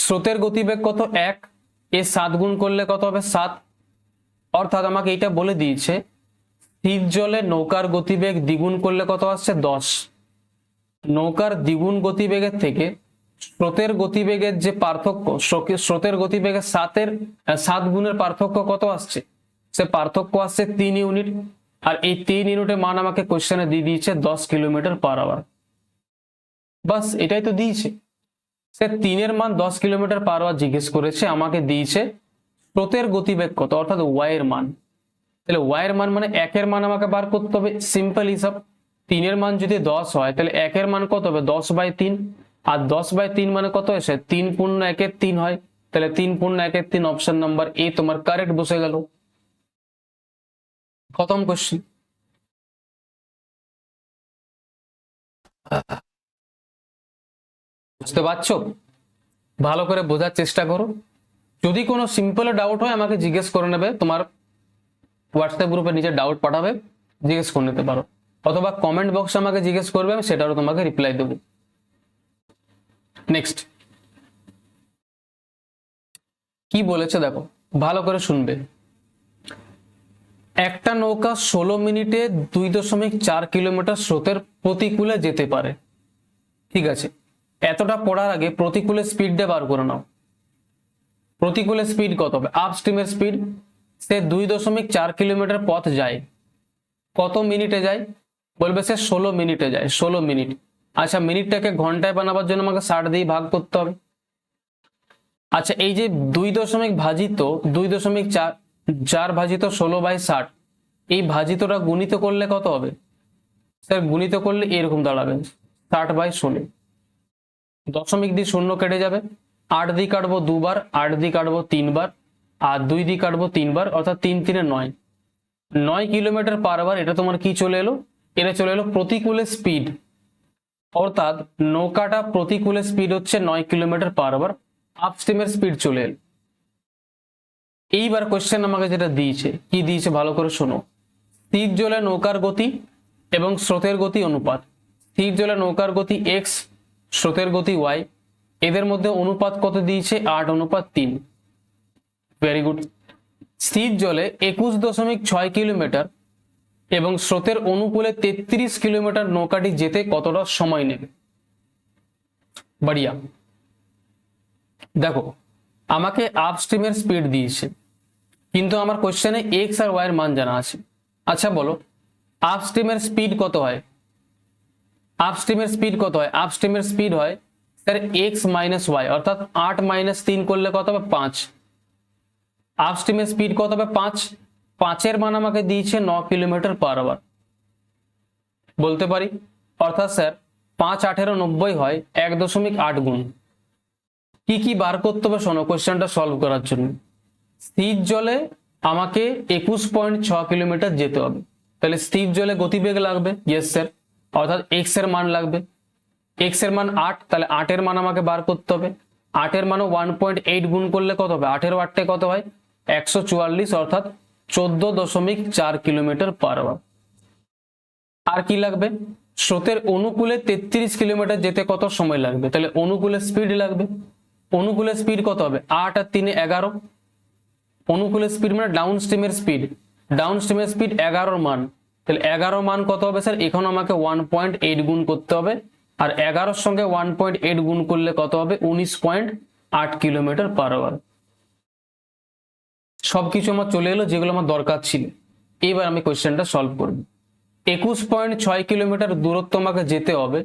স্রোতের গতিবেগ কত? 1, এ 7 গুণ করলে কত হবে? 7। অর্থাৎ আমাকে এটা বলে দিয়েছে স্থির জলে নৌকার গতিবেগ দ্বিগুণ করলে কত আসছে? 10। নৌকার দ্বিগুণ গতিবেগের থেকে স্রোতের গতিবেগের যে পার্থক্য, স্রোতের গতিবেগের 7 গুণের পার্থক্য কত আসছে? সে পার্থক্য আসছে 3 ইউনিট। আর এই 3 ইউনিটের মান আমাকে কোশ্চেনে দিয়ে দিয়েছে 10 কিলোমিটার পার আওয়ার। বাস এটাই তো দিয়েছে। সে 3 মান 10 কিলোমিটার পার আওয়ার জিজ্ঞেস করেছে, আমাকে দিয়েছে স্রোতের গতিবেগ কত, অর্থাৎ ওয়াই এর মান। তাহলে ওয়াই এর মান মানে 1 এর মান আমাকে বার করতে হবে। সিম্পল হিসাব, 3 মান যদি 10 হয় তাহলে 1 এর মান কত হবে? 10/3। আর 10/3 মানে কত এসে? 3 পূর্ণ 1 3 হয়। তাহলে 3 পূর্ণ 1 3, অপশন নাম্বার এ তোমার কারেক্ট বসে গেল। খতম কোশ্চেন। বুঝতে পারছো? ভালো করে বোঝার চেষ্টা করো। যদি কোনো সিম্পল ডাউট হয় আমাকে জিজ্ঞেস করে নেবে, তোমার হোয়াটসঅ্যাপ গ্রুপে নিচে ডাউট পাঠাবে, জিজ্ঞেস করে নিতে পারো, অথবা কমেন্ট বক্সে আমাকে জিজ্ঞেস করবে, আমি সেটারও তোমাকে রিপ্লাই দেবো। নেক্সট কি বলেছে দেখো, ভালো করে শুনবে। একটা নৌকা 16 মিনিটে 2.4 কিলোমিটার স্রোতের প্রতিকূলে যেতে পারে। ঠিক আছে, এতটা পড়ার আগে প্রতিকূলের স্পিডটা বার করে নাও। প্রতিকূলের স্পিড কত হবে? আপ স্ট্রিমের স্পিড। সে 2.4 কিলোমিটার পথ যায়, কত মিনিটে যায়? বলবে সে 16 মিনিটে যায়। 16 মিনিট। আচ্ছা, মিনিটটাকে ঘন্টায় বানাবার জন্য আমাকে 60 দিয়ে ভাগ করতে হবে। আচ্ছা, এই যে 2.4 ভাজিত 16/60, এই ভাজিতটা গুণিত করলে কত হবে? স্যার গুণিত করলে এরকম দাঁড়াবে 60/16। দশমিক দিয়ে শূন্য কেটে যাবে, 8 দিয়ে কাটবো 2 বার, 8 দিয়ে কাটবো 3 বার, আর 2 দিয়ে কাটবো 3 বার, অর্থাৎ 3 3 9। 9 কিলোমিটার পার আওয়ার। এটা তোমার কি চলে এলো? এটা চলে এলো প্রতিকূলের স্পিড, অর্থাৎ নৌকাটা প্রতিকূলের স্পিড হচ্ছে 9 কিলোমিটার পার আওয়ার। আপস্ট্রিমের স্পিড চলে এলো। এইবার কোশ্চেন আমাকে যেটা দিয়েছে, কি দিয়েছে ভালো করে শোনো। স্থির জলে নৌকার গতি এবং স্রোতের গতি অনুপাত। স্থির জলে নৌকার গতি x, স্রোতের গতি y, এদের মধ্যে অনুপাত কত দিয়েছে? 8:3। Very good. স্থির জলে 21.6 কিলোমিটার এবং স্রোতের অনুকূলে 33 কিলোমিটার নৌকাটি যেতে কতটা সময় নেবে? বাড়িয়া। দেখো, আমাকে আপস্ট্রিমের স্পিড দিয়েছে, কিন্তু আমার কোশ্চেনে এক্স আর ওয়াই এর মান জানা আছে। আচ্ছা বলো, আপস্ট্রিমের স্পিড কত হয়? আপস্ট্রিমের স্পিড কত হয়? আপস্ট্রিমের স্পিড হয় স্যার এক্স মাইনাস ওয়াই, অর্থাৎ 8 - 3 করলে কত হবে? 5। আপস্ট্রিমের স্পিড কত হবে? 5। 5 এর মান আমাকে দিয়েছে 9 কিলোমিটার পার আওয়ার। বলতে পারি, অর্থাৎ স্যার 5 8 90 হয় 1.8 গুণ। কি কি বার করতে হবে শোনো কোশ্চেনটা সলভ করার জন্য। স্থির জলে আমাকে 21.6 কিলোমিটার যেতে হবে, তাহলে স্থির জলে গতিবেগ লাগবে, ইয়েস স্যার, অর্থাৎ এক্স এর মান লাগবে। এক্স এর মান 8, তাহলে 8 এর মান আমাকে বার করতে হবে। 8 এর মানও 1.8 গুণ করলে কত হবে? 8 এর 8 কত হয়? 144, অর্থাৎ 14.4 কিলোমিটার পার আওয়ার। আর কি লাগবে? স্রোতের অনুকূলে 33 কিলোমিটার যেতে কত সময় লাগবে? তাহলে অনুকূলে স্পিড লাগবে। অনুকূলে স্পিড কত হবে? 8 আর 3 11। অনুকূলের স্পিড মানে ডাউন স্ট্রিমের স্পিড। ডাউন স্ট্রিমের স্পিড 11 মান, তাহলে 11 মান কত হবে স্যার? এখন আমাকে 1.8 গুণ করতে হবে, আর 11 সঙ্গে 1.8 গুণ করলে কত হবে? 19.8 কিলোমিটার পার আওয়ার। সবকিছু আমার চলে এলো যেগুলো আমার দরকার ছিল। এবার আমি কোশ্চেনটা সলভ করব। 21.6 কিলোমিটার দূরত্ব আমাকে যেতে হবে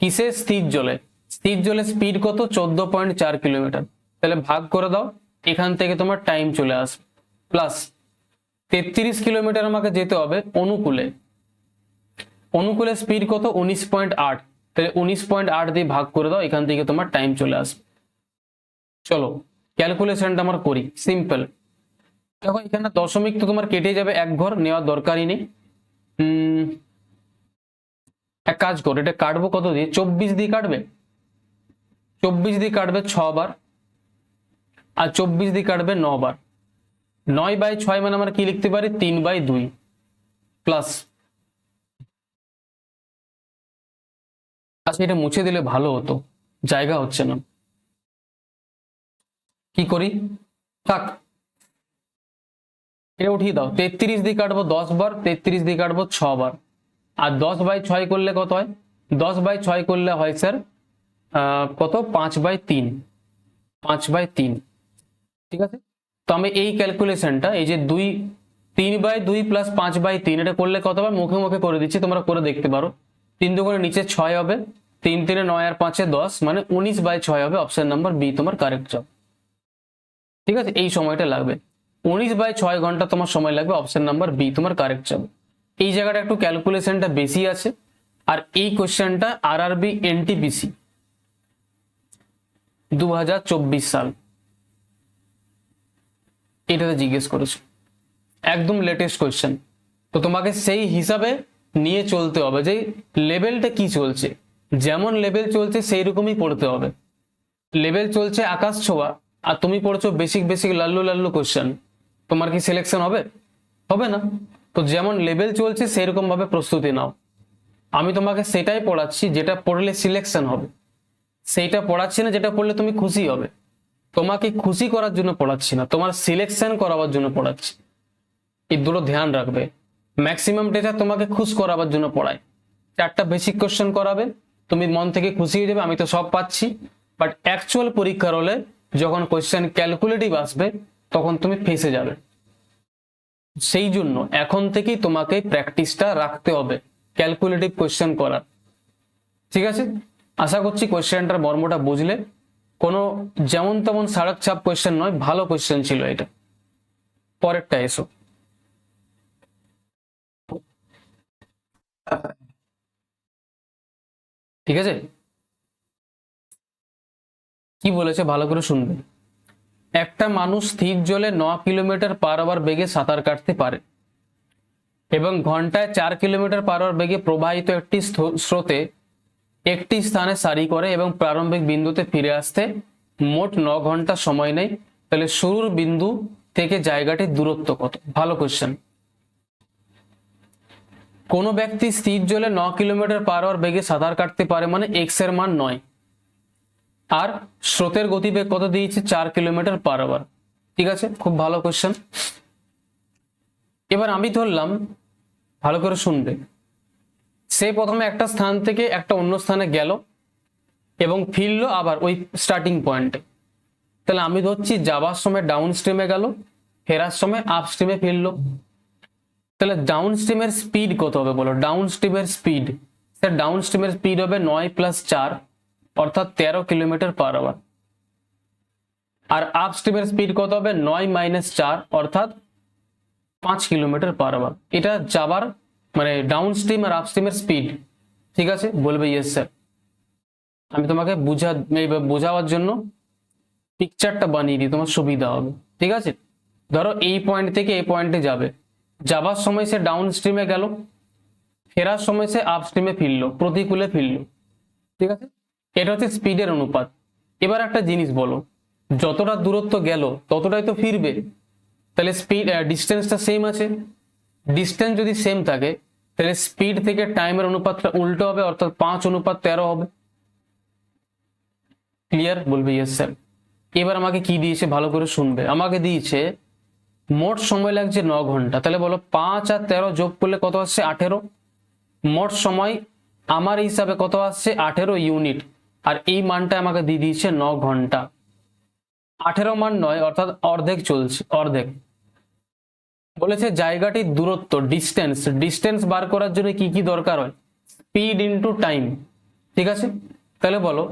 কিসে? স্থির জলে। স্থির জলে স্পিড কত? 14.4 কিলোমিটার। তাহলে ভাগ করে দাও, এখান থেকে তোমার টাইম চলে আসবে। প্লাস 33 কিলোমিটার আমাকে যেতে হবে অনুকূলে। অনুকূলে স্পিড কত? 19.8। তাহলে 19.8 দিয়ে ভাগ করে দাও, এখান থেকে তোমার টাইম চলে আসবে। চলো ক্যালকুলেশনটা আমার করি, সিম্পল। দেখো এখানে দশমিক তো তোমার কেটে যাবে, এক ঘর নেওয়ার দরকারই নেই। এক কাজ করো, এটা কাটবো কত দিয়ে? 24 দিয়ে কাটবে। 24 দিয়ে কাটবে 6 বার, আর 24 দিয়ে কাটবে 9 বার। 9/6 মানে আমরা কি লিখতে পারি? 3/2 প্লাস। আচ্ছা, এটা মুছে দিলে ভালো হতো, জায়গা হচ্ছে না। কি করি? থাক, এটা উঠিয়ে দাও, 33 দিয়ে কাটবো 10 বার, 33 দিয়ে কাটবো 6 বার, আর 10/6 করলে কত হয়? 10/6 করলে হয় স্যার কত? 5/3, 5/3। ঠিক আছে, তো আমি এই ক্যালকুলেশনটা, এই যে 3/2 প্লাস 5/3, এটা করলে কত হবে? মুখে মুখে করে দিচ্ছি, তোমরা করে দেখতে পারো। 3 দুগুণে নিচে 6 হবে, 3 3 9 আর 5 10, মানে 19/6 হবে। অপশন নাম্বার বি তোমার কারেক্ট জব। ঠিক আছে, এই সময়টা লাগবে 19/6 ঘন্টা তোমার সময় লাগবে। অপশন নাম্বার বি তোমার কারেক্ট জব। এই জায়গাটা একটু ক্যালকুলেশনটা বেশি আছে। আর এই কোশ্চেনটা আরআরবি এনটিপিসি 2024 সাল এটাতে জিজ্ঞেস করেছে, একদম লেটেস্ট কোশ্চেন। তো তোমাকে সেই হিসাবে নিয়ে চলতে হবে যে লেভেলটা কি চলছে, যেমন লেভেল চলছে সেই রকমই পড়তে হবে। লেভেল চলছে আকাশ ছোঁয়া, আর তুমি পড়ছো basic basic Lallu Lallu question, তোমার কি সিলেকশন হবে? হবে না। তো যেমন লেভেল চলছে সেই রকম ভাবে প্রস্তুতি নাও। আমি তোমাকে সেটাই পড়াচ্ছি যেটা পড়লে সিলেকশন হবে, সেইটা পড়াচ্ছি না যেটা পড়লে তুমি খুশি হবে। তোমাকে খুশি করার জন্য পড়াচ্ছি না, তোমার সিলেকশন করাবার জন্য পড়াচ্ছি। এই দুটো ধ্যান রাখবে। ম্যাক্সিমাম টিচার তোমাকে খুশ করাবার জন্য পড়ায়, 4টা বেসিক কোশ্চেন করাবে, তুমি মন থেকে খুশি হয়ে যাবে, আমি তো সব পাচ্ছি। বাট অ্যাকচুয়াল পরীক্ষার হলে যখন কোশ্চেন ক্যালকুলেটিভ আসবে তখন তুমি ফেঁসে যাবে। সেই জন্য এখন থেকেই তোমাকে প্র্যাকটিসটা রাখতে হবে ক্যালকুলেটিভ কোশ্চেন করার। ঠিক আছে, আশা করছি কোশ্চেনটার মর্মটা বুঝলে। কোনো যেমন তেমন সাড়ক চাপ কোশ্চেন নয়, ভালো কোশ্চেন ছিল এটা। পরেরটা এসো। ঠিক আছে, কি বলেছে ভালো করে শুনবে। একটা মানুষ স্থির জলে 9 কিলোমিটার পার আওয়ার বেগে সাঁতার কাটতে পারে এবং ঘন্টায় 4 কিলোমিটার পার আওয়ার বেগে প্রবাহিত একটি স্রোতে একটি স্থানে সারি করে এবং প্রারম্ভিক বিন্দুতে ফিরে আসতে মোট 9 ঘন্টা সময় নেয়। তাহলে শুরুর বিন্দু থেকে জায়গাটির দূরত্ব কত? ভালো কোশ্চেন। কোনো ব্যক্তি স্থির জলে 9 কিলোমিটার পার আওয়ার বেগে সাঁতার কাটতে পারে, মানে এক্স এর মান 9, আর স্রোতের গতিবেগ কত দিয়েছে? 4 কিলোমিটার পার আওয়ার। ঠিক আছে, খুব ভালো কোশ্চেন। এবার আমি ধরলাম, ভালো করে শুনবে, সে প্রথমে একটা স্থান থেকে একটা অন্য স্থানে গেল এবং ফিরলো আবার ওই স্টার্টিং পয়েন্টে। তাহলে আমি ধরছি যাবার সময় ডাউন স্ট্রিমে গেল, ফেরার সময় আপ স্ট্রিমে ফিরলো। তাহলে ডাউন স্ট্রিমের স্পিড কত হবে বলো? ডাউন স্ট্রিমের স্পিড, স্যার ডাউন স্ট্রিমের স্পিড হবে 9 + 4, অর্থাৎ 13 কিলোমিটার পার আওয়ার। আর আপ স্ট্রিমের স্পিড কত হবে? 9 - 4, অর্থাৎ 5 কিলোমিটার পার আওয়ার। এটা যাবার মানে ডাউন স্ট্রিম আর আপ স্ট্রিমের স্পিড। ঠিক আছে, বলবে ইয়েস স্যার। আমি তোমাকে বোঝাবার জন্য পিকচারটা বানিয়ে দিই, তোমার সুবিধা হবে। ঠিক আছে, ধরো এই পয়েন্ট থেকে এই পয়েন্টে যাবে, যাবার সময় সে ডাউন স্ট্রিমে গেল, ফেরার সময় সে আপ স্ট্রিমে ফিরলো, প্রতিকূলে ফিরলো। ঠিক আছে, এটা হচ্ছে স্পিডের অনুপাত। এবার একটা জিনিস বলো, যতটা দূরত্ব গেল ততটাই তো ফিরবে, তাহলে স্পিড ডিস্টেন্সটা সেম আছে। ডিস্টেন্স যদি সেম থাকে তাহলে স্পিড থেকে টাইমের অনুপাতটা উল্টো হবে, অর্থাৎ 5:13 হবে। ক্লিয়ার? বলবে ইয়েস স্যার। এবার আমাকে কি দিয়েছে ভালো করে শুনবে, আমাকে দিয়েছে মোট সময় লাগছে 9 ঘন্টা। তাহলে বলো 5 আর 13 যোগ করলে কত আসছে? 18। মোট সময় আমার হিসাবে কত আসছে? 18 ইউনিট। আর এই মানটা আমাকে দিয়ে দিয়েছে 9 ঘন্টা। 18 মান 9, অর্থাৎ অর্ধেক চলছে, অর্ধেক। বলেছে জায়গাটির দূরত্ব, ডিস্টেন্স, ডিস্টেন্স বার করার জন্য কি কি দরকার হয়? Speed into time. ঠিক আছে, তাহলে বলো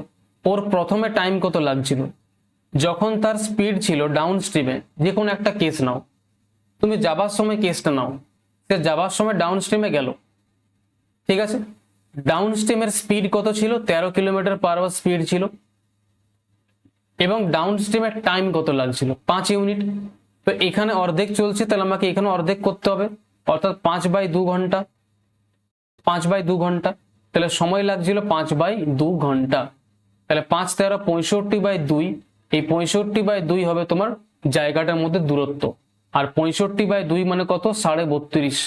ওর প্রথমে টাইম কত লাগছিল যখন তার স্পিড ছিল ডাউন স্ট্রিমে? যে কোনো একটা কেস নাও, তুমি যাবার সময় কেসটা নাও, সে যাবার সময় ডাউন স্ট্রিমে গেল। ঠিক আছে, ডাউন স্ট্রিমের স্পিড কত ছিল? 13 কিলোমিটার পার আওয়ার স্পিড ছিল, এবং ডাউন স্ট্রিমের টাইম কত লাগছিল? 5 ইউনিট। তো এখানে অর্ধেক চলছে, তাহলে আমাকে এখানে অর্ধেক করতে হবে, অর্থাৎ 5/2 ঘন্টা। 5/2 ঘন্টা, তাহলে সময় লাগছিল 5/2 ঘন্টা। তাহলে 5 13 65/2, এই 65/2 হবে তোমার জায়গাটার মধ্যে দূরত্ব। আর 65/2 মানে কত? 32.5,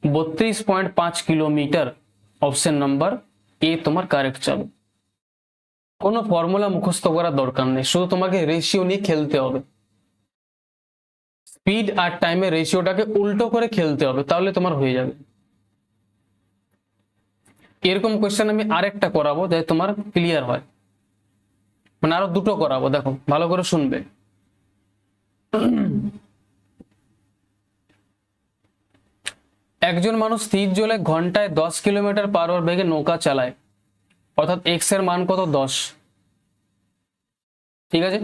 32.5 কিলোমিটার। অপশন নাম্বার এ তোমার কারেক্ট যাবে। কোনো ফর্মুলা মুখস্থ করার দরকার নেই, শুধু তোমাকে রেশিও নিয়ে খেলতে হবে। স্পিড আর টাইমের রেশিওটাকে উল্টো করে খেলতে হবে, তাহলে তোমার হয়ে যাবে। এরকম কোয়েশ্চেন আমি আরেকটা করাবো যাতে তোমার ক্লিয়ার হয়, মানে আরো দুটো করাবো, দেখো ভালো করে শুনবে। একজন মানুষ স্থির জলে ঘন্টায় 10 কিলোমিটার/আওয়ার বেগে নৌকা চালায়, অর্থাৎ এক্স এর মান কত? 10। ঠিক আছে,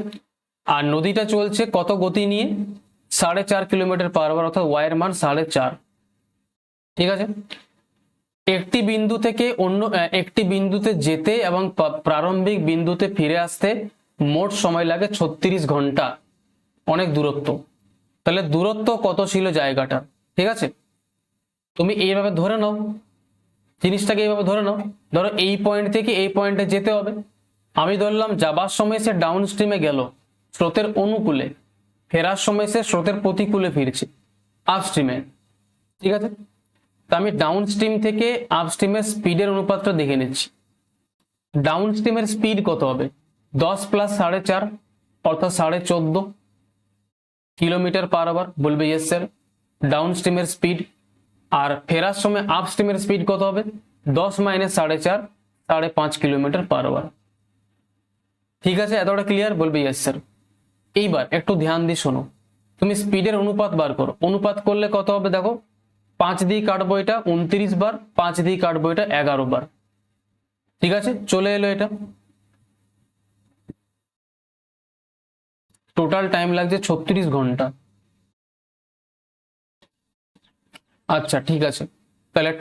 আর নদীটা চলছে কত গতি নিয়ে? 4.5 কিলোমিটার/আওয়ার, অর্থাৎ ওয়াই এর মান 4.5। ঠিক আছে, একটি বিন্দু থেকে অন্য একটি বিন্দুতে যেতে এবং প্রারম্ভিক বিন্দুতে ফিরে আসতে মোট সময় লাগে 36 ঘন্টা। অনেক দূরত্ব, তাহলে দূরত্ব কত ছিল জায়গাটা? ঠিক আছে, তুমি এইভাবে ধরে নাও, জিনিসটাকে এইভাবে ধরে নাও। ধরো এই পয়েন্ট থেকে এই পয়েন্টে যেতে হবে, আমি ধরলাম যাবার সময় সে ডাউন স্ট্রিমে গেল স্রোতের অনুকূলে, ফেরার সময় সে স্রোতের প্রতিকূলে ফিরছে আপস্ট্রিমে। ঠিক আছে, তা আমি ডাউন স্ট্রিম থেকে আপস্ট্রিমের স্পিডের অনুপাতটা দেখে নিচ্ছি। ডাউন স্ট্রিমের স্পিড কত হবে? 10 + 4.5 অর্থাৎ 14.5 কিলোমিটার/আওয়ার। বলবে ইয়েস স্যার, ডাউন স্ট্রিমের স্পিড। আর ফেরার সময় আপ স্ট্রিমের স্পিড কত হবে? 10 - 4.5 5.5 কিলোমিটার/আওয়ার। ঠিক আছে, এতটা ক্লিয়ার? বলবে ইয়েস স্যার। এইবার একটু ধ্যান দিয়ে শোনো, তুমি স্পিডের অনুপাত বার করো। অনুপাত করলে কত হবে দেখো, 5 দিয়ে কাটবো এটা 29 বার, 5 দিয়ে কাটবো এটা 11 বার। ঠিক আছে, চলে এলো এটা। টোটাল টাইম লাগছে 36 ঘন্টা। আচ্ছা ঠিক আছে, তাহলে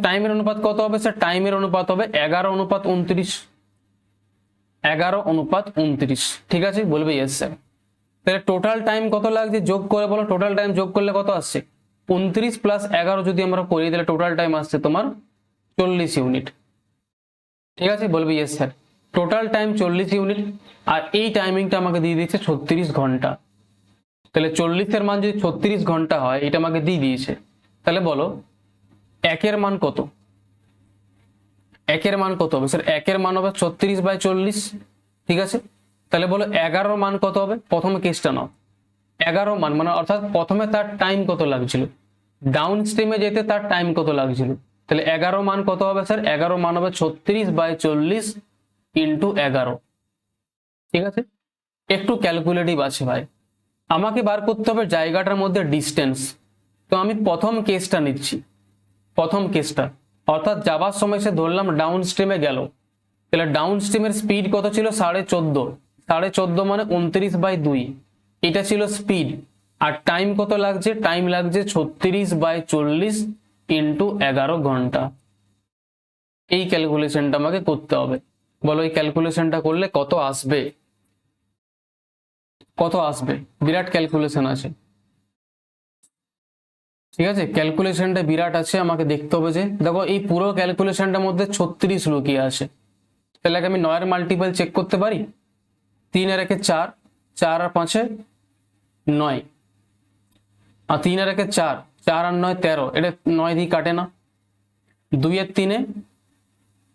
টাইমের অনুপাত কত হবে স্যার? টাইমের অনুপাত হবে 11:29। 11:29। ঠিক আছে, বলবে ইয়েস স্যার। তাহলে টোটাল টাইম কত লাগছে যোগ করে বলো, টোটাল টাইম যোগ করলে কত আসছে? 29 + 11 যদি আমরা করি তাহলে টোটাল টাইম আসছে তোমার 40 ইউনিট। ঠিক আছে, বলবে yes sir. Total time 40 unit, আর এই টাইমিংটা আমাকে দিয়ে দিচ্ছে 36 ঘন্টা। তাহলে 40-এর মান যদি 36 ঘন্টা হয়, এটা আমাকে দিয়ে দিয়েছে, তাহলে বলো একের মান কত? একের মান কত হবে স্যার? একের মান হবে 36/40। ঠিক আছে, তাহলে বলো 11 মান কত হবে? প্রথমে কেসটা নাও, 11 মান মানে অর্থাৎ প্রথমে তার টাইম কত লাগছিল, ডাউন স্ট্রিমে যেতে তার টাইম কত লাগছিল। তাহলে 11 মান কত হবে স্যার? 11 মান হবে 36/40 × 11। ঠিক আছে, একটু ক্যালকুলেটিভ আছে ভাই, আমাকে বার করতে হবে জায়গাটার মধ্যে ডিস্টেন্স। তো আমি প্রথম কেসটা নিচ্ছি, প্রথম কেসটা, অর্থাৎ যাবার সময় সে ধরলাম ডাউন স্ট্রিমে গেল, তাহলে ডাউন স্ট্রিমের স্পিড কত ছিল? 14.5। 14.5 মানে 29/2, এটা ছিল স্পিড। আর টাইম কত লাগছে? টাইম লাগছে 36/40 × 11 ঘন্টা। এই ক্যালকুলেশনটা আমাকে করতে হবে। বলো এই ক্যালকুলেশনটা করলে কত আসবে? কত আসবে? বিরাট ক্যালকুলেশন আছে। ঠিক আছে, ক্যালকুলেশনটা বিরাট আছে, আমাকে দেখতে হবে যে দেখো এই পুরো ক্যালকুলেশনটার মধ্যে 36 লুকিয়ে আছে। তাহলে আমি 9 এর মাল্টিপল চেক করতে পারি। 3 আর 1 4, 4 আর 5 9, আর 3 আর 1 4, 4 আর 9 13, এটা 9 দিয়ে কাটে না। 2 আর 3,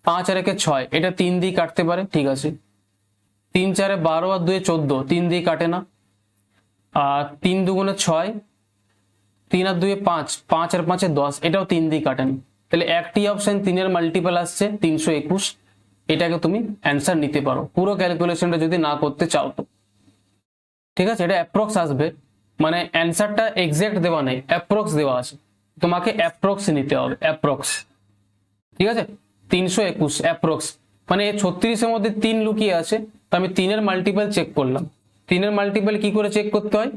5 আর 1 6, এটা 3 দিয়ে কাটতে পারে। ঠিক আছে, 3 4 12 আর 2 14, 3 দিয়ে কাটে না। আর 3 2 6, 3 আর 2 5, 5 আর 5 10, এটাও 3 দিয়ে কাটেন। তাহলে একটি অপশন 3 এর মাল্টিপল আসছে 321। এটাকে তুমি অ্যান্সার নিতে পারো পুরো ক্যালকুলেশনটা যদি না করতে চাও তো। ঠিক আছে, এটা অ্যাপ্রক্স আসবে, মানে অ্যান্সারটা এক্সাক্ট দেওয়া নেই, অ্যাপ্রক্স দেওয়া আছে, তোমাকে অ্যাপ্রক্স নিতে হবে, অ্যাপ্রক্স। ঠিক আছে, 321 অ্যাপ্রক্স, মানে 36-এর মধ্যে 3 লুকিয়ে আছে, তো আমি 3 এর মাল্টিপল চেক করলাম। 3 এর মাল্টিপল কি করে চেক করতে হয়?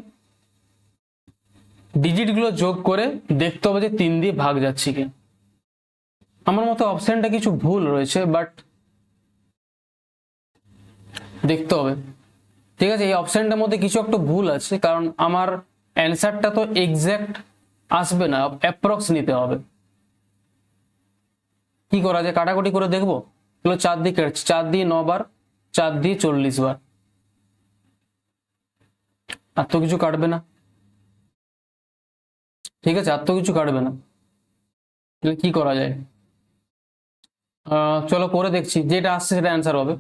ডিজিটগুলো যোগ করে দেখতে হবে যে 3 দিয়ে ভাগ যাচ্ছে কি। আমার মতো অপশনটা কিছু ভুল রয়েছে, বাট দেখতে হবে। ঠিক আছে, এই অপশনটার মধ্যে কিছু একটা ভুল আছে, কারণ আমার অ্যান্সারটা তো এক্সাক্ট আসবে না, অ্যাপ্রক্স নিতে হবে। কি করা যায়, কাটাকুটি করে দেখবো। চলো 4 দিয়ে কাটছি, 4 দিয়ে 9 বার, 4 দিয়ে 40 বার, আর তো কিছু কাটবে না। ঠিক আছে, আর তো কিছু কাটবে না, তাহলে কি করা যায়? চলো করে দেখছি, যেটা আসছে সেটা অ্যান্সার হবে।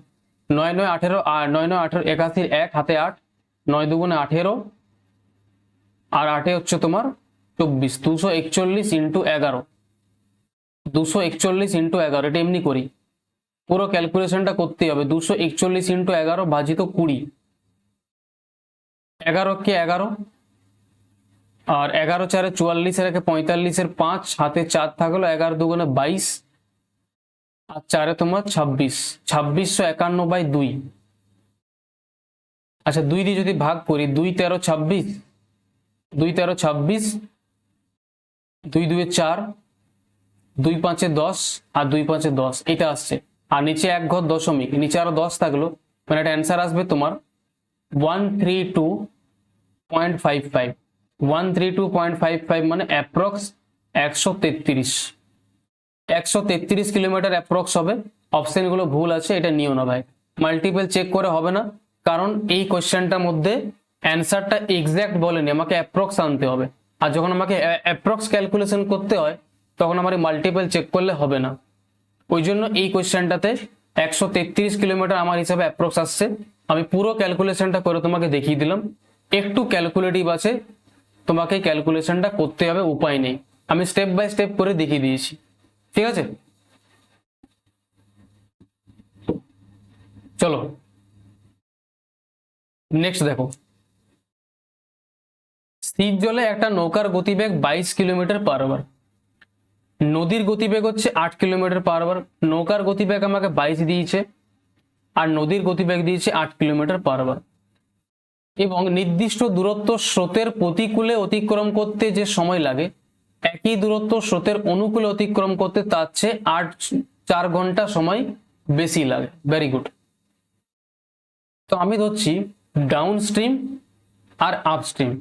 9 9 18, আর 9 9 18 81, 1 হাতে 8, 9 2 18, আর 8 হচ্ছে তোমার 24, 241 ইন্টু 11, 241 ইন্টু 11, এটা এমনি করি, পুরো ক্যালকুলেশনটা করতে হবে। 241 ইন্টু 11 ভাজিত 20, 11 কে 11, আর 11 4 44, এর 45, 5 হাতে 4 থাকলো, 11 দুগুণে 22, আর 4 তোমার 26, 2651/2। আচ্ছা 2 দিয়ে যদি ভাগ করি, 2 13 26, 2 13 26, 2 2 4, 2 5 10, আর 2 5 10, এটা আসছে। আর নিচে এক ঘর দশমিক, নিচে আরো 10 থাকলো, মানে এটা অ্যান্সার আসবে তোমার 132.55, 132.55 মানে অ্যাপ্রক্স 133, 133 কিলোমিটার অ্যাপ্রক্স হবে। অপশনগুলো ভুল আছে, এটা নিও না ভাই, মাল্টিপল চেক করে হবে না, কারণ এই কোশ্চেনটার মধ্যে অ্যান্সারটা এক্স্যাক্ট বলেনি, আমাকে অ্যাপ্রক্স আনতে হবে। আর যখন আমাকে অ্যাপ্রক্স ক্যালকুলেশন করতে হয় তখন আমার মাল্টিপল চেক করলে হবে না। ওই জন্য এই কোশ্চেনটাতে 133 কিলোমিটার আমার হিসাবে অ্যাপ্রক্স আসছে। আমি পুরো ক্যালকুলেশনটা করে তোমাকে দেখিয়ে দিলাম, একটু ক্যালকুলেটিভ আছে, তোমাকে ক্যালকুলেশনটা করতে হবে, উপায় নেই, আমি স্টেপ বাই স্টেপ করে দেখিয়ে দিয়েছি, ঠিক আছে। চলো নেক্সট দেখো, স্থির জলে একটা নৌকার গতিবেগ 22 কিলোমিটার পার আওয়ার, নদীর গতিবেগ হচ্ছে 8 কিলোমিটার পার আওয়ার, নৌকার গতিবেগ আমাকে 22 দিয়েছে আর নদীর গতিবেগ দিয়েছে 8 কিলোমিটার পার আওয়ার, এবং নির্দিষ্ট দূরত্ব স্রোতের প্রতিকূলে অতিক্রম করতে যে সময় লাগে একই দূরত্ব স্রোতের অনুকূলে অতিক্রম করতে তার চেয়ে 4 ঘন্টা সময় বেশি লাগে। Very good. তো আমি ধরছি ডাউন স্ট্রিম আর আপ স্ট্রিম।